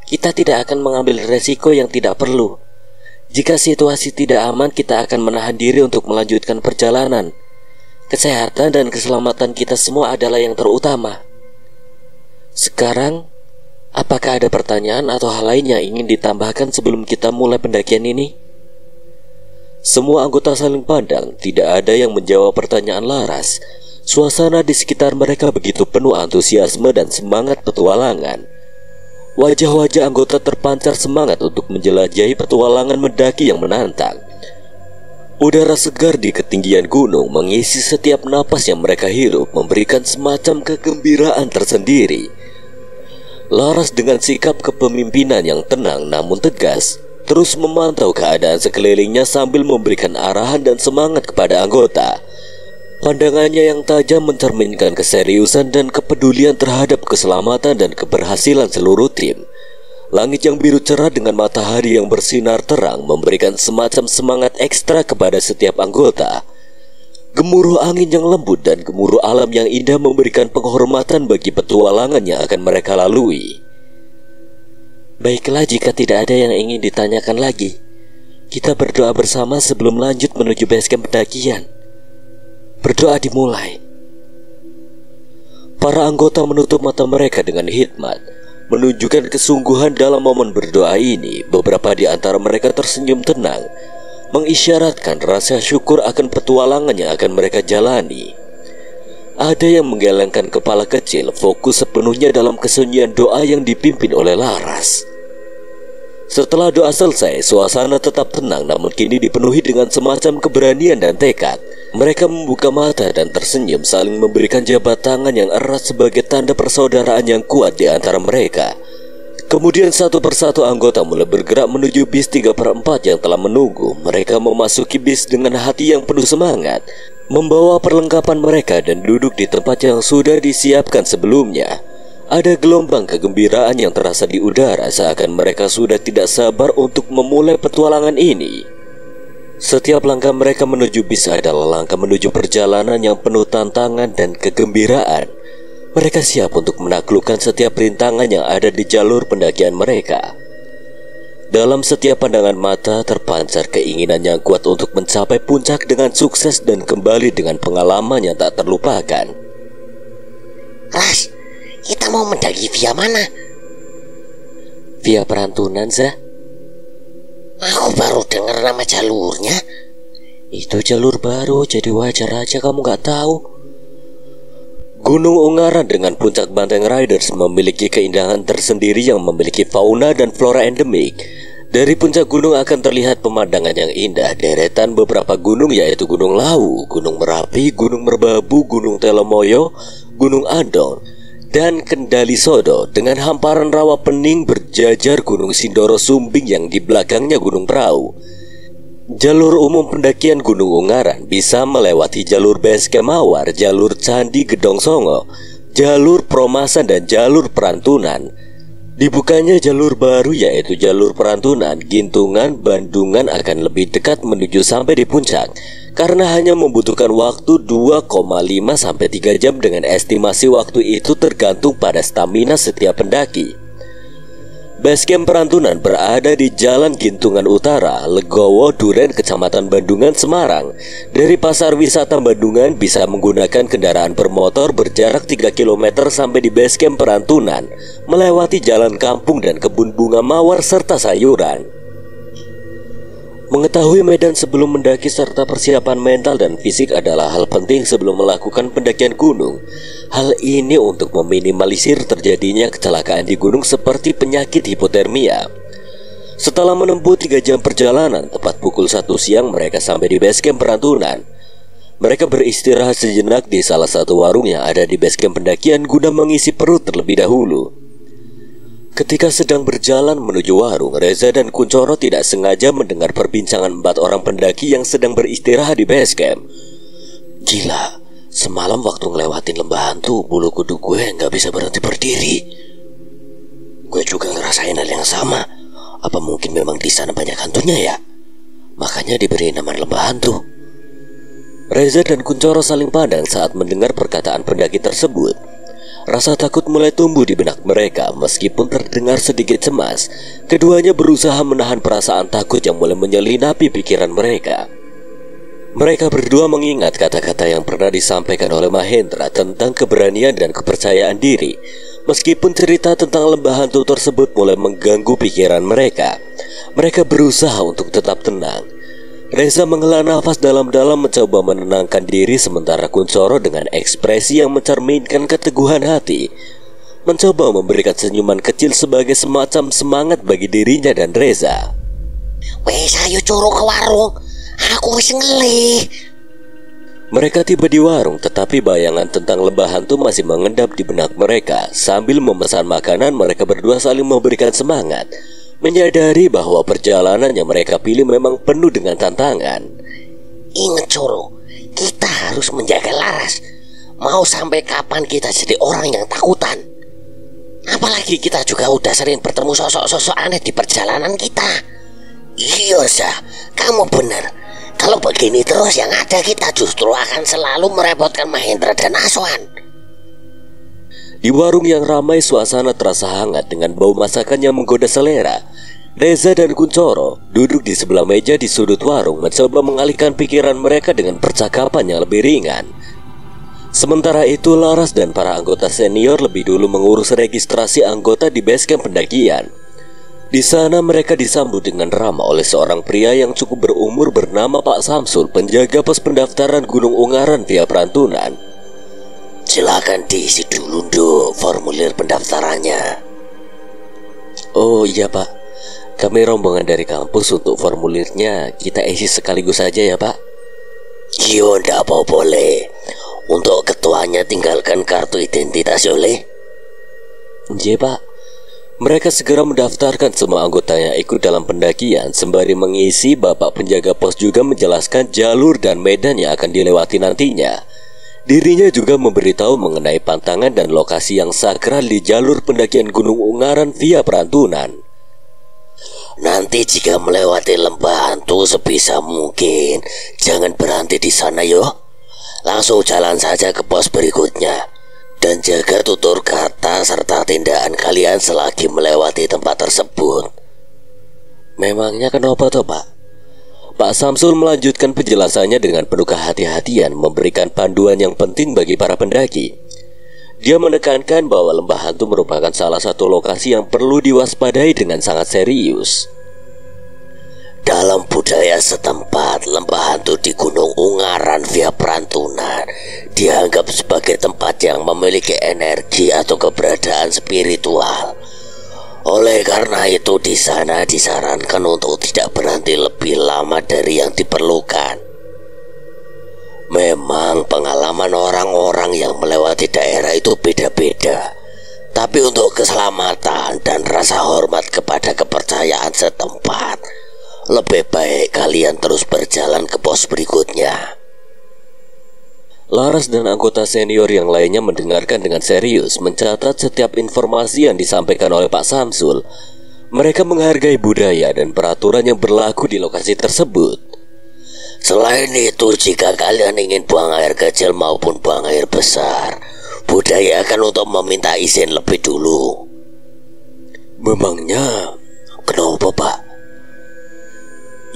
Kita tidak akan mengambil resiko yang tidak perlu. Jika situasi tidak aman, kita akan menahan diri untuk melanjutkan perjalanan. Kesehatan dan keselamatan kita semua adalah yang terutama. Sekarang, apakah ada pertanyaan atau hal lain yang ingin ditambahkan sebelum kita mulai pendakian ini? Semua anggota saling pandang, tidak ada yang menjawab pertanyaan Laras. Suasana di sekitar mereka begitu penuh antusiasme dan semangat petualangan. Wajah-wajah anggota terpancar semangat untuk menjelajahi petualangan mendaki yang menantang. Udara segar di ketinggian gunung mengisi setiap napas yang mereka hirup, memberikan semacam kegembiraan tersendiri. Laras dengan sikap kepemimpinan yang tenang namun tegas, terus memantau keadaan sekelilingnya sambil memberikan arahan dan semangat kepada anggota. Pandangannya yang tajam mencerminkan keseriusan dan kepedulian terhadap keselamatan dan keberhasilan seluruh tim. Langit yang biru cerah dengan matahari yang bersinar terang memberikan semacam semangat ekstra kepada setiap anggota. Gemuruh angin yang lembut dan gemuruh alam yang indah memberikan penghormatan bagi petualangan yang akan mereka lalui. Baiklah, jika tidak ada yang ingin ditanyakan lagi, kita berdoa bersama sebelum lanjut menuju basecamp pendakian. Berdoa dimulai. Para anggota menutup mata mereka dengan hikmat, menunjukkan kesungguhan dalam momen berdoa ini. Beberapa di antara mereka tersenyum tenang, mengisyaratkan rasa syukur akan petualangan yang akan mereka jalani. Ada yang menggelengkan kepala kecil, fokus sepenuhnya dalam kesunyian doa yang dipimpin oleh Laras. Setelah doa selesai, suasana tetap tenang namun kini dipenuhi dengan semacam keberanian dan tekad. Mereka membuka mata dan tersenyum, saling memberikan jabat tangan yang erat sebagai tanda persaudaraan yang kuat di antara mereka. Kemudian satu persatu anggota mulai bergerak menuju bis 3/4 yang telah menunggu. Mereka memasuki bis dengan hati yang penuh semangat, membawa perlengkapan mereka dan duduk di tempat yang sudah disiapkan sebelumnya. Ada gelombang kegembiraan yang terasa di udara, seakan mereka sudah tidak sabar untuk memulai petualangan ini. Setiap langkah mereka menuju bis adalah langkah menuju perjalanan yang penuh tantangan dan kegembiraan. Mereka siap untuk menaklukkan setiap rintangan yang ada di jalur pendakian mereka. Dalam setiap pandangan mata terpancar keinginan yang kuat untuk mencapai puncak dengan sukses dan kembali dengan pengalaman yang tak terlupakan. Ras, kita mau mendaki via mana? Via Perantunan, Zah. Aku baru dengar nama jalurnya. Itu jalur baru, jadi wajar aja kamu gak tahu. Gunung Ungaran dengan puncak Banteng Riders memiliki keindahan tersendiri yang memiliki fauna dan flora endemik. Dari puncak gunung akan terlihat pemandangan yang indah. Deretan beberapa gunung yaitu Gunung Lawu, Gunung Merapi, Gunung Merbabu, Gunung Telomoyo, Gunung Andong, dan Kendali Sodo dengan hamparan rawa pening berjajar Gunung Sindoro Sumbing yang di belakangnya Gunung Prau. Jalur umum pendakian Gunung Ungaran bisa melewati jalur Basecamp Mawar, jalur Candi Gedong Songo, jalur Promasan dan jalur Perantunan. Dibukanya jalur baru yaitu jalur Perantunan, Gintungan, Bandungan akan lebih dekat menuju sampai di puncak karena hanya membutuhkan waktu 2,5 sampai 3 jam dengan estimasi waktu itu tergantung pada stamina setiap pendaki. Basecamp Perantunan berada di Jalan Gintungan Utara, Legowo, Duren, Kecamatan Bandungan, Semarang. Dari Pasar Wisata Bandungan bisa menggunakan kendaraan bermotor berjarak 3 km sampai di Basecamp Perantunan, melewati jalan kampung dan kebun bunga mawar serta sayuran. Mengetahui medan sebelum mendaki serta persiapan mental dan fisik adalah hal penting sebelum melakukan pendakian gunung. Hal ini untuk meminimalisir terjadinya kecelakaan di gunung seperti penyakit hipotermia. Setelah menempuh 3 jam perjalanan, tepat pukul 1 siang mereka sampai di Basecamp Perantunan. Mereka beristirahat sejenak di salah satu warung yang ada di Basecamp pendakian guna mengisi perut terlebih dahulu. Ketika sedang berjalan menuju warung, Reza dan Kuncoro tidak sengaja mendengar perbincangan 4 orang pendaki yang sedang beristirahat di Basecamp. Gila, semalam waktu ngelewatin lembah hantu, bulu kuduk gue gak bisa berhenti berdiri. Gue juga ngerasain hal yang sama. Apa mungkin memang di sana banyak hantunya ya? Makanya diberi nama lembah hantu. Reza dan Kuncoro saling pandang saat mendengar perkataan pendaki tersebut. Rasa takut mulai tumbuh di benak mereka. Meskipun terdengar sedikit cemas, keduanya berusaha menahan perasaan takut yang mulai menyelinap pikiran mereka. Mereka berdua mengingat kata-kata yang pernah disampaikan oleh Mahendra tentang keberanian dan kepercayaan diri. Meskipun cerita tentang lembah hantu tersebut mulai mengganggu pikiran mereka, mereka berusaha untuk tetap tenang. Reza menghela nafas dalam-dalam mencoba menenangkan diri, sementara Kuncoro dengan ekspresi yang mencerminkan keteguhan hati mencoba memberikan senyuman kecil sebagai semacam semangat bagi dirinya dan Reza. Wes ayo Coro ke warung, aku wis ngelih. Mereka tiba di warung, tetapi bayangan tentang lembah hantu masih mengendap di benak mereka. Sambil memesan makanan, mereka berdua saling memberikan semangat, menyadari bahwa perjalanan yang mereka pilih memang penuh dengan tantangan. Ingat Coro, kita harus menjaga Laras. Mau sampai kapan kita jadi orang yang takutan? Apalagi kita juga udah sering bertemu sosok-sosok aneh di perjalanan kita. Iya Zah, kamu benar. Kalau begini terus yang ada kita justru akan selalu merepotkan Mahendra dan Aswan. Di warung yang ramai, suasana terasa hangat dengan bau masakan yang menggoda selera. Reza dan Kuncoro duduk di sebelah meja di sudut warung, mencoba mengalihkan pikiran mereka dengan percakapan yang lebih ringan. Sementara itu, Laras dan para anggota senior lebih dulu mengurus registrasi anggota di Basecamp pendakian. Di sana mereka disambut dengan ramah oleh seorang pria yang cukup berumur bernama Pak Samsul, penjaga pos pendaftaran Gunung Ungaran via Perantunan. Silakan diisi dulu Nduk formulir pendaftarannya. Oh iya Pak, kami rombongan dari kampus. Untuk formulirnya kita isi sekaligus saja ya Pak. Yo ndak apa boleh. Untuk ketuanya tinggalkan kartu identitas oleh. Iya Pak. Mereka segera mendaftarkan semua anggotanya ikut dalam pendakian. Sembari mengisi, Bapak penjaga pos juga menjelaskan jalur dan medan yang akan dilewati nantinya. Dirinya juga memberitahu mengenai pantangan dan lokasi yang sakral di jalur pendakian Gunung Ungaran via Perantunan. Nanti jika melewati lembah hantu sebisa mungkin jangan berhenti di sana yo. Langsung jalan saja ke pos berikutnya. Dan jaga tutur kata serta tindakan kalian selagi melewati tempat tersebut. Memangnya kenapa toh Pak? Pak Samsul melanjutkan penjelasannya dengan penuh kehati-hatian, memberikan panduan yang penting bagi para pendaki. Dia menekankan bahwa lembah hantu merupakan salah satu lokasi yang perlu diwaspadai dengan sangat serius. Dalam budaya setempat, lembah hantu di Gunung Ungaran via Perantunan dianggap sebagai tempat yang memiliki energi atau keberadaan spiritual. Oleh karena itu di sana disarankan untuk tidak berhenti lebih lama dari yang diperlukan. Memang pengalaman orang-orang yang melewati daerah itu beda-beda. Tapi untuk keselamatan dan rasa hormat kepada kepercayaan setempat, lebih baik kalian terus berjalan ke pos berikutnya. Laras dan anggota senior yang lainnya mendengarkan dengan serius, mencatat setiap informasi yang disampaikan oleh Pak Samsul. Mereka menghargai budaya dan peraturan yang berlaku di lokasi tersebut. Selain itu, jika kalian ingin buang air kecil maupun buang air besar, budayakan untuk meminta izin lebih dulu. Memangnya kenapa, Pak?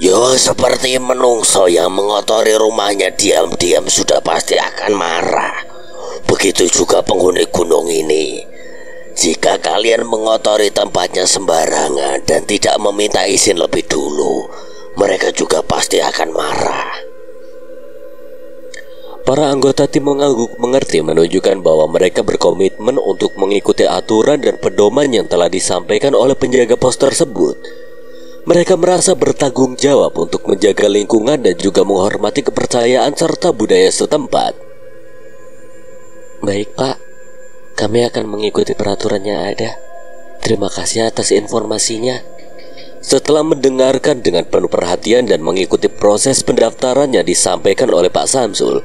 Yo, seperti menungso yang mengotori rumahnya diam-diam sudah pasti akan marah. Begitu juga penghuni gunung ini. Jika kalian mengotori tempatnya sembarangan dan tidak meminta izin lebih dulu, mereka juga pasti akan marah. Para anggota tim mengangguk mengerti, menunjukkan bahwa mereka berkomitmen untuk mengikuti aturan dan pedoman yang telah disampaikan oleh penjaga pos tersebut. Mereka merasa bertanggung jawab untuk menjaga lingkungan dan juga menghormati kepercayaan serta budaya setempat. Baik, Pak, kami akan mengikuti peraturan yang ada. Terima kasih atas informasinya. Setelah mendengarkan dengan penuh perhatian dan mengikuti proses pendaftaran yang disampaikan oleh Pak Samsul,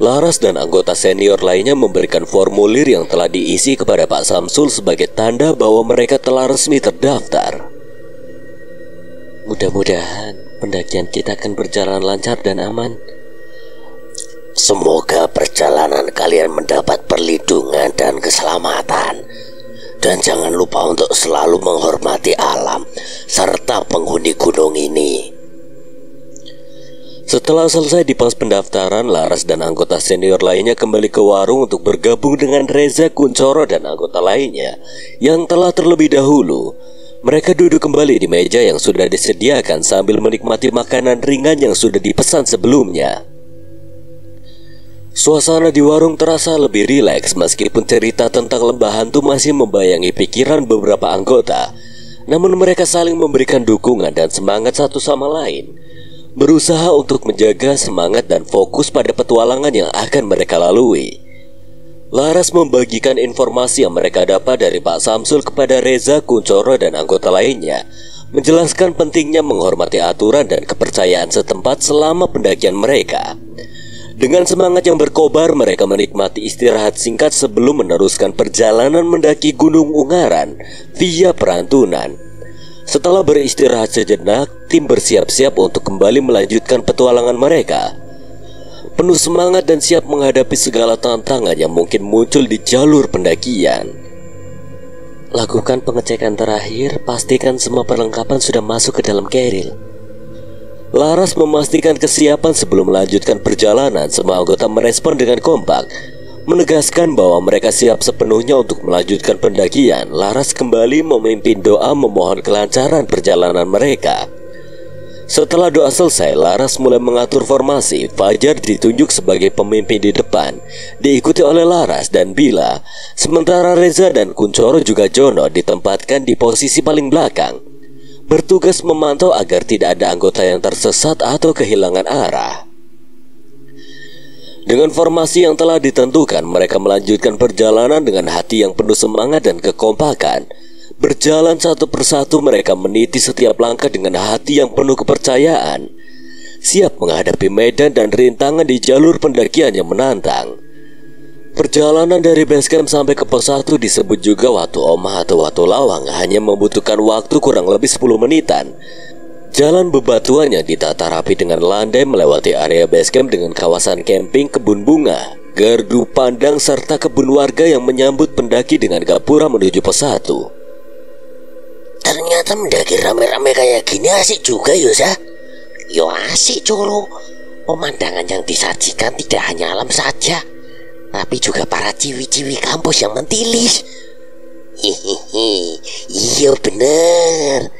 Laras dan anggota senior lainnya memberikan formulir yang telah diisi kepada Pak Samsul sebagai tanda bahwa mereka telah resmi terdaftar. Mudah-mudahan pendakian kita akan berjalan lancar dan aman. Semoga perjalanan kalian mendapat perlindungan dan keselamatan. Dan jangan lupa untuk selalu menghormati alam serta penghuni gunung ini. Setelah selesai di pos pendaftaran, Laras dan anggota senior lainnya kembali ke warung untuk bergabung dengan Reza, Kuncoro, dan anggota lainnya yang telah terlebih dahulu. Mereka duduk kembali di meja yang sudah disediakan sambil menikmati makanan ringan yang sudah dipesan sebelumnya. Suasana di warung terasa lebih rileks meskipun cerita tentang lembah hantu masih membayangi pikiran beberapa anggota. Namun mereka saling memberikan dukungan dan semangat satu sama lain, berusaha untuk menjaga semangat dan fokus pada petualangan yang akan mereka lalui. Laras membagikan informasi yang mereka dapat dari Pak Samsul kepada Reza, Kuncoro, dan anggota lainnya, menjelaskan pentingnya menghormati aturan dan kepercayaan setempat selama pendakian mereka. Dengan semangat yang berkobar, mereka menikmati istirahat singkat sebelum meneruskan perjalanan mendaki Gunung Ungaran via Perantunan. Setelah beristirahat sejenak, tim bersiap-siap untuk kembali melanjutkan petualangan mereka. Penuh semangat dan siap menghadapi segala tantangan yang mungkin muncul di jalur pendakian. Lakukan pengecekan terakhir, pastikan semua perlengkapan sudah masuk ke dalam keril. Laras memastikan kesiapan sebelum melanjutkan perjalanan. Semua anggota merespon dengan kompak, menegaskan bahwa mereka siap sepenuhnya untuk melanjutkan pendakian. Laras kembali memimpin doa memohon kelancaran perjalanan mereka. Setelah doa selesai, Laras mulai mengatur formasi. Fajar ditunjuk sebagai pemimpin di depan, diikuti oleh Laras dan Bila. Sementara Reza dan Kuncoro juga Jono ditempatkan di posisi paling belakang, bertugas memantau agar tidak ada anggota yang tersesat atau kehilangan arah. Dengan formasi yang telah ditentukan, mereka melanjutkan perjalanan dengan hati yang penuh semangat dan kekompakan. Berjalan satu persatu, mereka meniti setiap langkah dengan hati yang penuh kepercayaan, siap menghadapi medan dan rintangan di jalur pendakian yang menantang. Perjalanan dari basecamp sampai ke pos 1 disebut juga Watu Omah atau Watu Lawang, hanya membutuhkan waktu kurang lebih 10 menitan. Jalan bebatuan yang ditata rapi dengan landai melewati area basecamp dengan kawasan camping, kebun bunga, gardu pandang, serta kebun warga yang menyambut pendaki dengan gapura menuju pos 1. Ternyata mendaki rame-rame kayak gini asik juga Yosa. Yo asik coro. Pemandangan yang disajikan tidak hanya alam saja, tapi juga para ciwi-ciwi kampus yang mentilis. Hihihi, iya bener.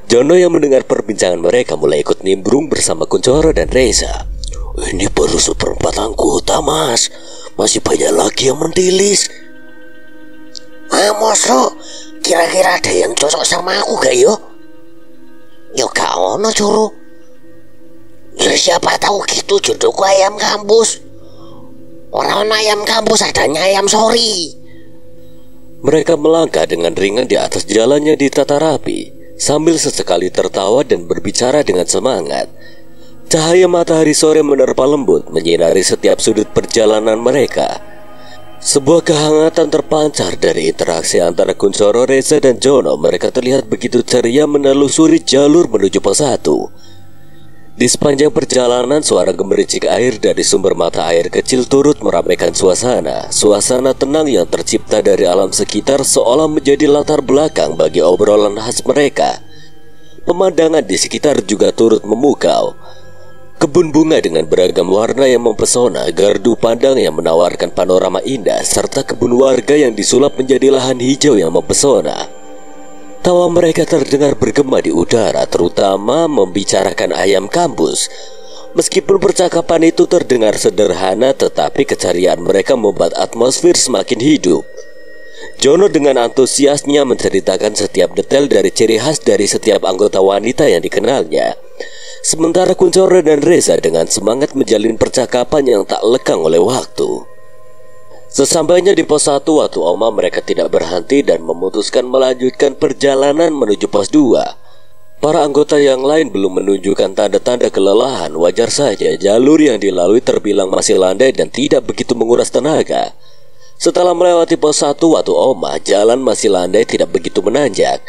Jono yang mendengar perbincangan mereka mulai ikut nimbrung bersama Kuncoro dan Reza. Ini baru seperempat anggota mas, masih banyak lagi yang mentilis. Mas lo, kira-kira ada yang cocok sama aku gak yo? Yo gak ono coro. Ya siapa tahu gitu jodohku ayam kampus. Orang ayam kampus adanya ayam sori. Mereka melangkah dengan ringan di atas jalannya ditata rapi, sambil sesekali tertawa dan berbicara dengan semangat. Cahaya matahari sore menerpa lembut menyinari setiap sudut perjalanan mereka. Sebuah kehangatan terpancar dari interaksi antara Kunchoro, Reza, dan Jono. Mereka terlihat begitu ceria menelusuri jalur menuju pos 1. Di sepanjang perjalanan, suara gemericik air dari sumber mata air kecil turut meramaikan suasana. Suasana tenang yang tercipta dari alam sekitar seolah menjadi latar belakang bagi obrolan khas mereka. Pemandangan di sekitar juga turut memukau. Kebun bunga dengan beragam warna yang mempesona, gardu pandang yang menawarkan panorama indah, serta kebun warga yang disulap menjadi lahan hijau yang mempesona. Tawa mereka terdengar bergema di udara, terutama membicarakan ayam kampus. Meskipun percakapan itu terdengar sederhana, tetapi keceriaan mereka membuat atmosfer semakin hidup. Jono dengan antusiasnya menceritakan setiap detail dari ciri khas dari setiap anggota wanita yang dikenalnya. Sementara Kunchoro dan Reza dengan semangat menjalin percakapan yang tak lekang oleh waktu. Sesampainya di pos 1 waktu Oma, mereka tidak berhenti dan memutuskan melanjutkan perjalanan menuju pos 2. Para anggota yang lain belum menunjukkan tanda-tanda kelelahan. Wajar saja, jalur yang dilalui terbilang masih landai dan tidak begitu menguras tenaga. Setelah melewati pos 1 waktu Oma, jalan masih landai, tidak begitu menanjak.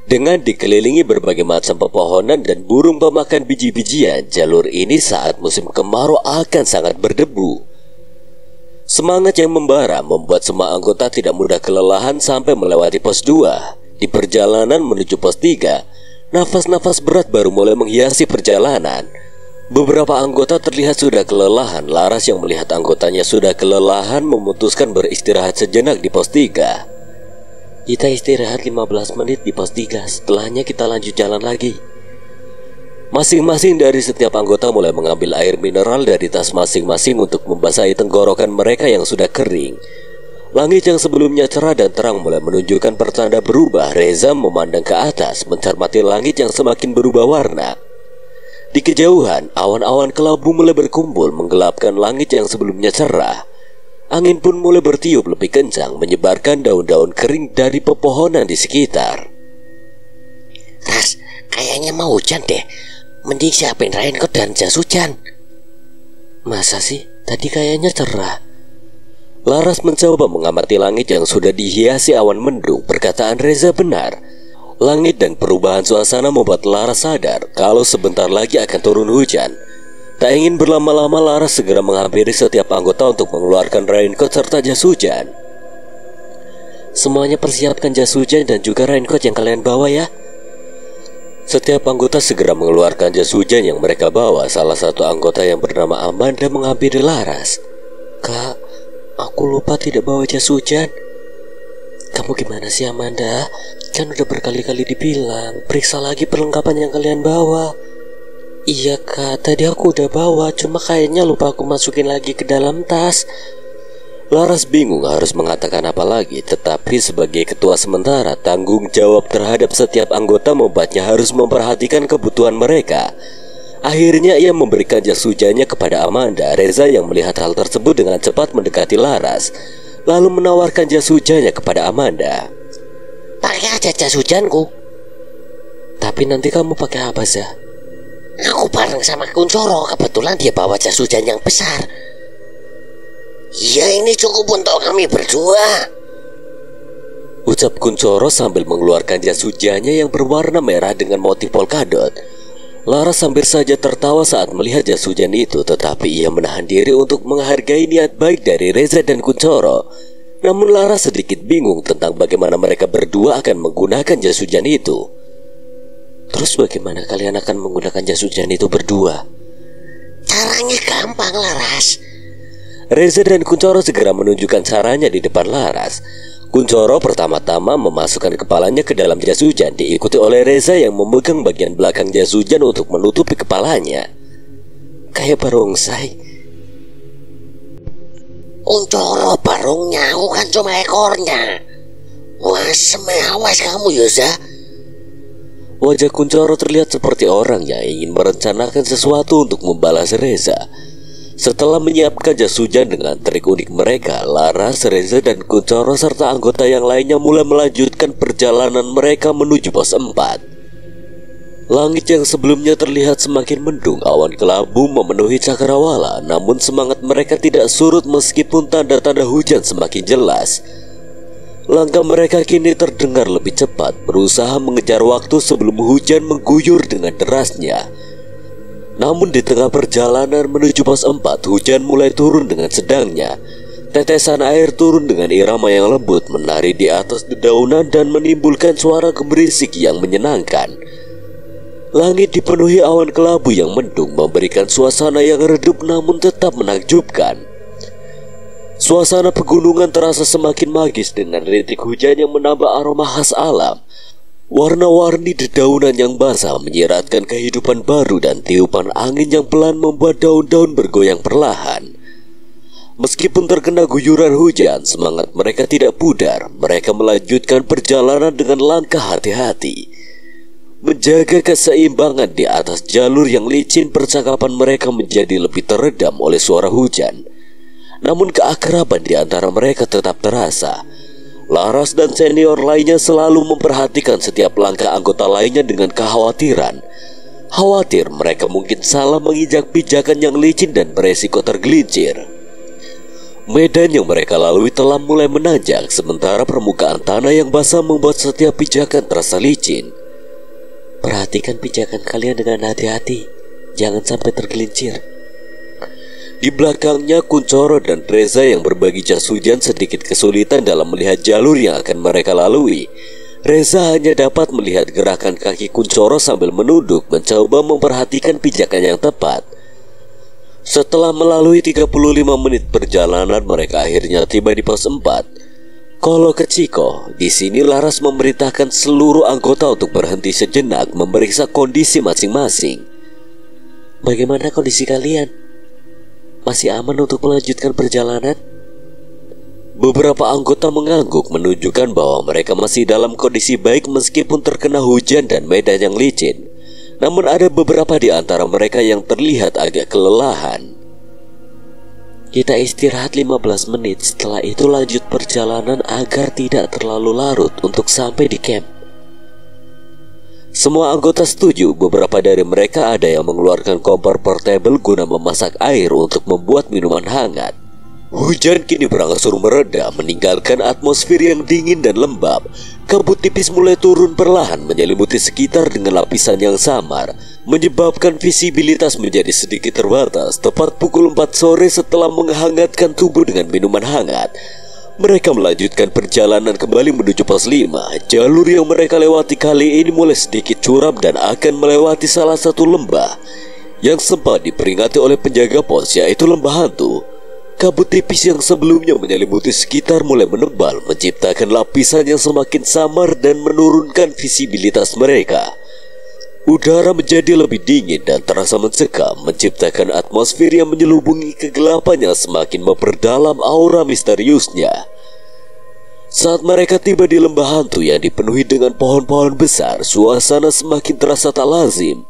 Dengan dikelilingi berbagai macam pepohonan dan burung pemakan biji-bijian, jalur ini saat musim kemarau akan sangat berdebu. Semangat yang membara membuat semua anggota tidak mudah kelelahan sampai melewati pos 2. Di perjalanan menuju pos 3, nafas-nafas berat baru mulai menghiasi perjalanan. Beberapa anggota terlihat sudah kelelahan. Laras yang melihat anggotanya sudah kelelahan memutuskan beristirahat sejenak di pos 3. Kita istirahat 15 menit di pos 3, setelahnya kita lanjut jalan lagi. Masing-masing dari setiap anggota mulai mengambil air mineral dari tas masing-masing untuk membasahi tenggorokan mereka yang sudah kering. Langit yang sebelumnya cerah dan terang mulai menunjukkan pertanda berubah. Reza memandang ke atas, mencermati langit yang semakin berubah warna. Di kejauhan, awan-awan kelabu mulai berkumpul menggelapkan langit yang sebelumnya cerah. Angin pun mulai bertiup lebih kencang, menyebarkan daun-daun kering dari pepohonan di sekitar. Ras, kayaknya mau hujan deh. Mending siapin raincoat dan jas hujan. Masa sih? Tadi kayaknya cerah. Laras mencoba mengamati langit yang sudah dihiasi awan mendung. Perkataan Reza benar. Langit dan perubahan suasana membuat Laras sadar kalau sebentar lagi akan turun hujan. Tak ingin berlama-lama, Laras segera menghampiri setiap anggota untuk mengeluarkan raincoat serta jas hujan. Semuanya persiapkan jas hujan dan juga raincoat yang kalian bawa ya. Setiap anggota segera mengeluarkan jas hujan yang mereka bawa. Salah satu anggota yang bernama Amanda menghampiri Laras. Kak, aku lupa tidak bawa jas hujan. Kamu gimana sih Amanda? Kan udah berkali-kali dibilang, periksa lagi perlengkapan yang kalian bawa. Iya kak, tadi aku udah bawa, cuma kayaknya lupa aku masukin lagi ke dalam tas. Laras bingung harus mengatakan apa lagi, tetapi sebagai ketua sementara, tanggung jawab terhadap setiap anggota membuatnya harus memperhatikan kebutuhan mereka. Akhirnya ia memberikan jas hujannya kepada Amanda. Reza yang melihat hal tersebut dengan cepat mendekati Laras, lalu menawarkan jas hujannya kepada Amanda. Pakai aja jas hujanku. Tapi nanti kamu pakai apa Zah? Aku bareng sama Kunchoro, kebetulan dia bawa jas hujan yang besar. Ya ini cukup untuk kami berdua, ucap Kunchoro sambil mengeluarkan jas hujannya yang berwarna merah dengan motif polkadot. Laras hampir saja tertawa saat melihat jas hujan itu, tetapi ia menahan diri untuk menghargai niat baik dari Reza dan Kunchoro. Namun Laras sedikit bingung tentang bagaimana mereka berdua akan menggunakan jas hujan itu. Terus bagaimana kalian akan menggunakan jas hujan itu berdua? Caranya gampang Laras. Reza dan Kunchoro segera menunjukkan caranya di depan Laras. Kunchoro pertama-tama memasukkan kepalanya ke dalam jas hujan, diikuti oleh Reza yang memegang bagian belakang jas hujan untuk menutupi kepalanya. Kayak barongsai. Kunchoro barungnya, aku kan cuma ekornya. Wah, semeawas kamu Yoza. Wajah Kunchoro terlihat seperti orang yang ingin merencanakan sesuatu untuk membalas Reza. Setelah menyiapkan jas hujan dengan trik unik mereka, Laras, Reza, dan Kunchoro serta anggota yang lainnya mulai melanjutkan perjalanan mereka menuju pos 4. Langit yang sebelumnya terlihat semakin mendung, awan kelabu memenuhi cakrawala. Namun semangat mereka tidak surut meskipun tanda-tanda hujan semakin jelas. Langkah mereka kini terdengar lebih cepat, berusaha mengejar waktu sebelum hujan mengguyur dengan derasnya. Namun di tengah perjalanan menuju pos 4, hujan mulai turun dengan sedangnya. Tetesan air turun dengan irama yang lembut, menari di atas dedaunan dan menimbulkan suara gemerisik yang menyenangkan. Langit dipenuhi awan kelabu yang mendung, memberikan suasana yang redup namun tetap menakjubkan. Suasana pegunungan terasa semakin magis dengan rintik hujan yang menambah aroma khas alam. Warna-warni dedaunan yang basah menyiratkan kehidupan baru dan tiupan angin yang pelan membuat daun-daun bergoyang perlahan. Meskipun terkena guyuran hujan, semangat mereka tidak pudar. Mereka melanjutkan perjalanan dengan langkah hati-hati. Menjaga keseimbangan di atas jalur yang licin, percakapan mereka menjadi lebih teredam oleh suara hujan. Namun keakraban di antara mereka tetap terasa. Laras dan senior lainnya selalu memperhatikan setiap langkah anggota lainnya dengan kekhawatiran. Khawatir mereka mungkin salah menginjak pijakan yang licin dan beresiko tergelincir. Medan yang mereka lalui telah mulai menanjak, sementara permukaan tanah yang basah membuat setiap pijakan terasa licin. Perhatikan pijakan kalian dengan hati-hati, jangan sampai tergelincir. Di belakangnya Kuncoro dan Reza yang berbagi jas hujan sedikit kesulitan dalam melihat jalur yang akan mereka lalui. Reza hanya dapat melihat gerakan kaki Kuncoro sambil menunduk mencoba memperhatikan pijakan yang tepat. Setelah melalui 35 menit perjalanan, mereka akhirnya tiba di pos 4. Kolo ke Ciko, di sini Laras memerintahkan seluruh anggota untuk berhenti sejenak memeriksa kondisi masing-masing. Bagaimana kondisi kalian? Masih aman untuk melanjutkan perjalanan? Beberapa anggota mengangguk menunjukkan bahwa mereka masih dalam kondisi baik meskipun terkena hujan dan medan yang licin. Namun ada beberapa di antara mereka yang terlihat agak kelelahan. Kita istirahat 15 menit, setelah itu lanjut perjalanan agar tidak terlalu larut untuk sampai di camp. Semua anggota setuju. Beberapa dari mereka ada yang mengeluarkan kompor portable guna memasak air untuk membuat minuman hangat. Hujan kini berangsur mereda, meninggalkan atmosfer yang dingin dan lembab. Kabut tipis mulai turun perlahan menyelimuti sekitar dengan lapisan yang samar, menyebabkan visibilitas menjadi sedikit terbatas. Tepat pukul 4 sore setelah menghangatkan tubuh dengan minuman hangat, mereka melanjutkan perjalanan kembali menuju pos 5. Jalur yang mereka lewati kali ini mulai sedikit curam dan akan melewati salah satu lembah yang sempat diperingati oleh penjaga pos, yaitu lembah hantu. Kabut tipis yang sebelumnya menyelimuti sekitar mulai menebal, menciptakan lapisan yang semakin samar dan menurunkan visibilitas mereka. Udara menjadi lebih dingin dan terasa mencekam, menciptakan atmosfer yang menyelubungi kegelapan yang semakin memperdalam aura misteriusnya. Saat mereka tiba di lembah hantu yang dipenuhi dengan pohon-pohon besar, suasana semakin terasa tak lazim.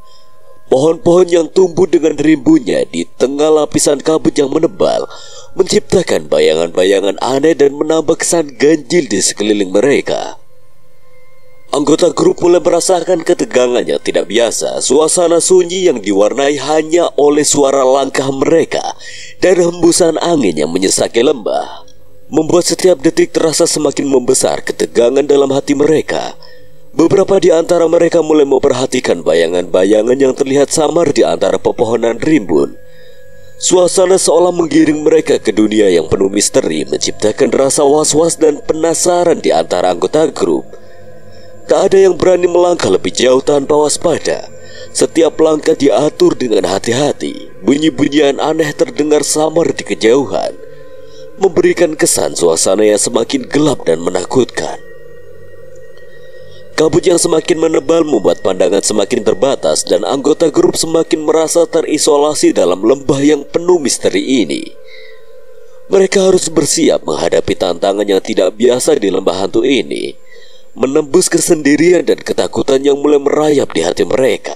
Pohon-pohon yang tumbuh dengan rimbunya di tengah lapisan kabut yang menebal menciptakan bayangan-bayangan aneh dan menambah kesan ganjil di sekeliling mereka. Anggota grup mulai merasakan ketegangan yang tidak biasa. Suasana sunyi yang diwarnai hanya oleh suara langkah mereka dan hembusan angin yang menyesaki lembah membuat setiap detik terasa semakin membesar ketegangan dalam hati mereka. Beberapa di antara mereka mulai memperhatikan bayangan-bayangan yang terlihat samar di antara pepohonan rimbun. Suasana seolah menggiring mereka ke dunia yang penuh misteri, menciptakan rasa was-was dan penasaran di antara anggota grup. Tak ada yang berani melangkah lebih jauh tanpa waspada. Setiap langkah diatur dengan hati-hati. Bunyi-bunyian aneh terdengar samar di kejauhan, memberikan kesan suasana yang semakin gelap dan menakutkan. Kabut yang semakin menebal membuat pandangan semakin terbatas dan anggota grup semakin merasa terisolasi dalam lembah yang penuh misteri ini. Mereka harus bersiap menghadapi tantangan yang tidak biasa di lembah hantu ini, menembus kesendirian dan ketakutan yang mulai merayap di hati mereka.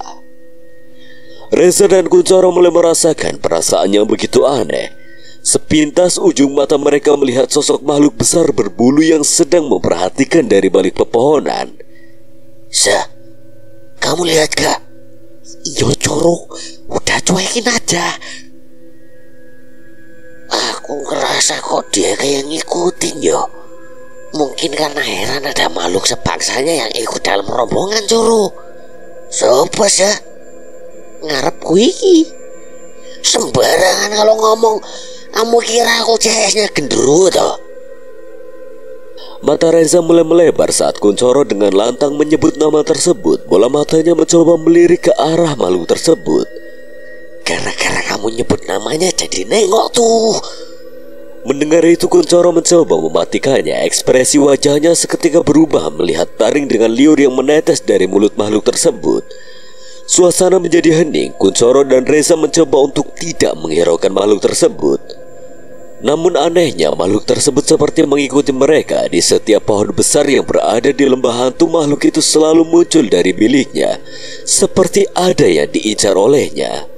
Reza dan Kuncoro mulai merasakan perasaan yang begitu aneh. Sepintas ujung mata mereka melihat sosok makhluk besar berbulu yang sedang memperhatikan dari balik pepohonan. Kamu lihat gak? Yo Coro, udah cuekin aja. Aku ngerasa kok dia kayak ngikutin yo. Mungkin karena heran ada makhluk sebangsanya yang ikut dalam rombongan Coro. Sopo ya? Ngarep kuiki. Sembarangan kalau ngomong. Kamu kira aku CS-nya gendruwo toh? Mata Reza mulai melebar saat Kuncoro dengan lantang menyebut nama tersebut. Bola matanya mencoba melirik ke arah makhluk tersebut. Gara-gara kamu nyebut namanya jadi nengok tuh. Mendengar itu Kuncoro mencoba mematikannya. Ekspresi wajahnya seketika berubah melihat taring dengan liur yang menetes dari mulut makhluk tersebut. Suasana menjadi hening. Kuncoro dan Reza mencoba untuk tidak menghiraukan makhluk tersebut. Namun anehnya makhluk tersebut seperti mengikuti mereka. Di setiap pohon besar yang berada di lembah hantu, makhluk itu selalu muncul dari biliknya, seperti ada yang diincar olehnya.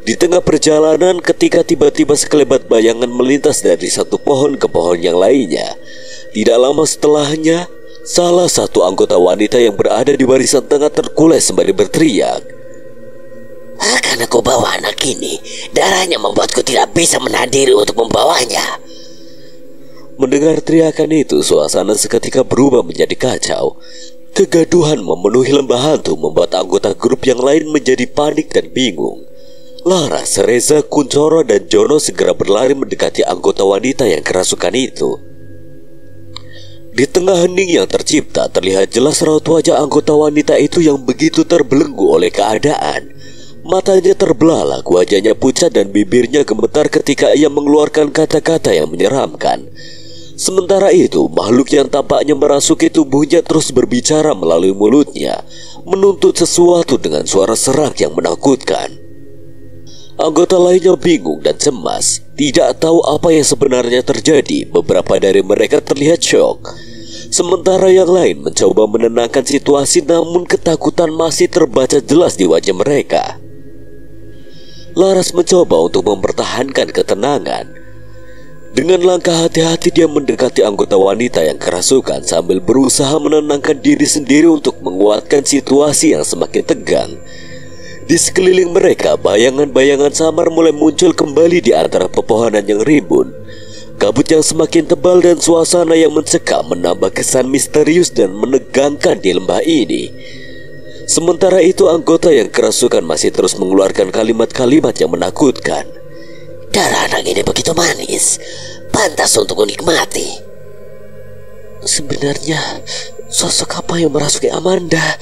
Di tengah perjalanan, ketika tiba-tiba sekelebat bayangan melintas dari satu pohon ke pohon yang lainnya. Tidak lama setelahnya, salah satu anggota wanita yang berada di barisan tengah terkulai sembari berteriak. Akan aku bawa anak ini. Darahnya membuatku tidak bisa menahan diri untuk membawanya. Mendengar teriakan itu, suasana seketika berubah menjadi kacau. Kegaduhan memenuhi lembah hantu membuat anggota grup yang lain menjadi panik dan bingung. Laras, Reza, Kuncoro, dan Jono segera berlari mendekati anggota wanita yang kerasukan itu. Di tengah hening yang tercipta, terlihat jelas raut wajah anggota wanita itu yang begitu terbelenggu oleh keadaan. Matanya terbelalak, wajahnya pucat dan bibirnya gemetar ketika ia mengeluarkan kata-kata yang menyeramkan. Sementara itu, makhluk yang tampaknya merasuki tubuhnya terus berbicara melalui mulutnya, menuntut sesuatu dengan suara serak yang menakutkan. Anggota lainnya bingung dan cemas, tidak tahu apa yang sebenarnya terjadi. Beberapa dari mereka terlihat syok. Sementara yang lain mencoba menenangkan situasi, namun ketakutan masih terbaca jelas di wajah mereka. Laras mencoba untuk mempertahankan ketenangan. Dengan langkah hati-hati dia mendekati anggota wanita yang kerasukan sambil berusaha menenangkan diri sendiri untuk menguatkan situasi yang semakin tegang. Di sekeliling mereka, bayangan-bayangan samar mulai muncul kembali di antara pepohonan yang rimbun. Kabut yang semakin tebal dan suasana yang mencekam menambah kesan misterius dan menegangkan di lembah ini. Sementara itu, anggota yang kerasukan masih terus mengeluarkan kalimat-kalimat yang menakutkan. Darah anak ini begitu manis, pantas untuk menikmati. Sebenarnya, sosok apa yang merasuki Amanda?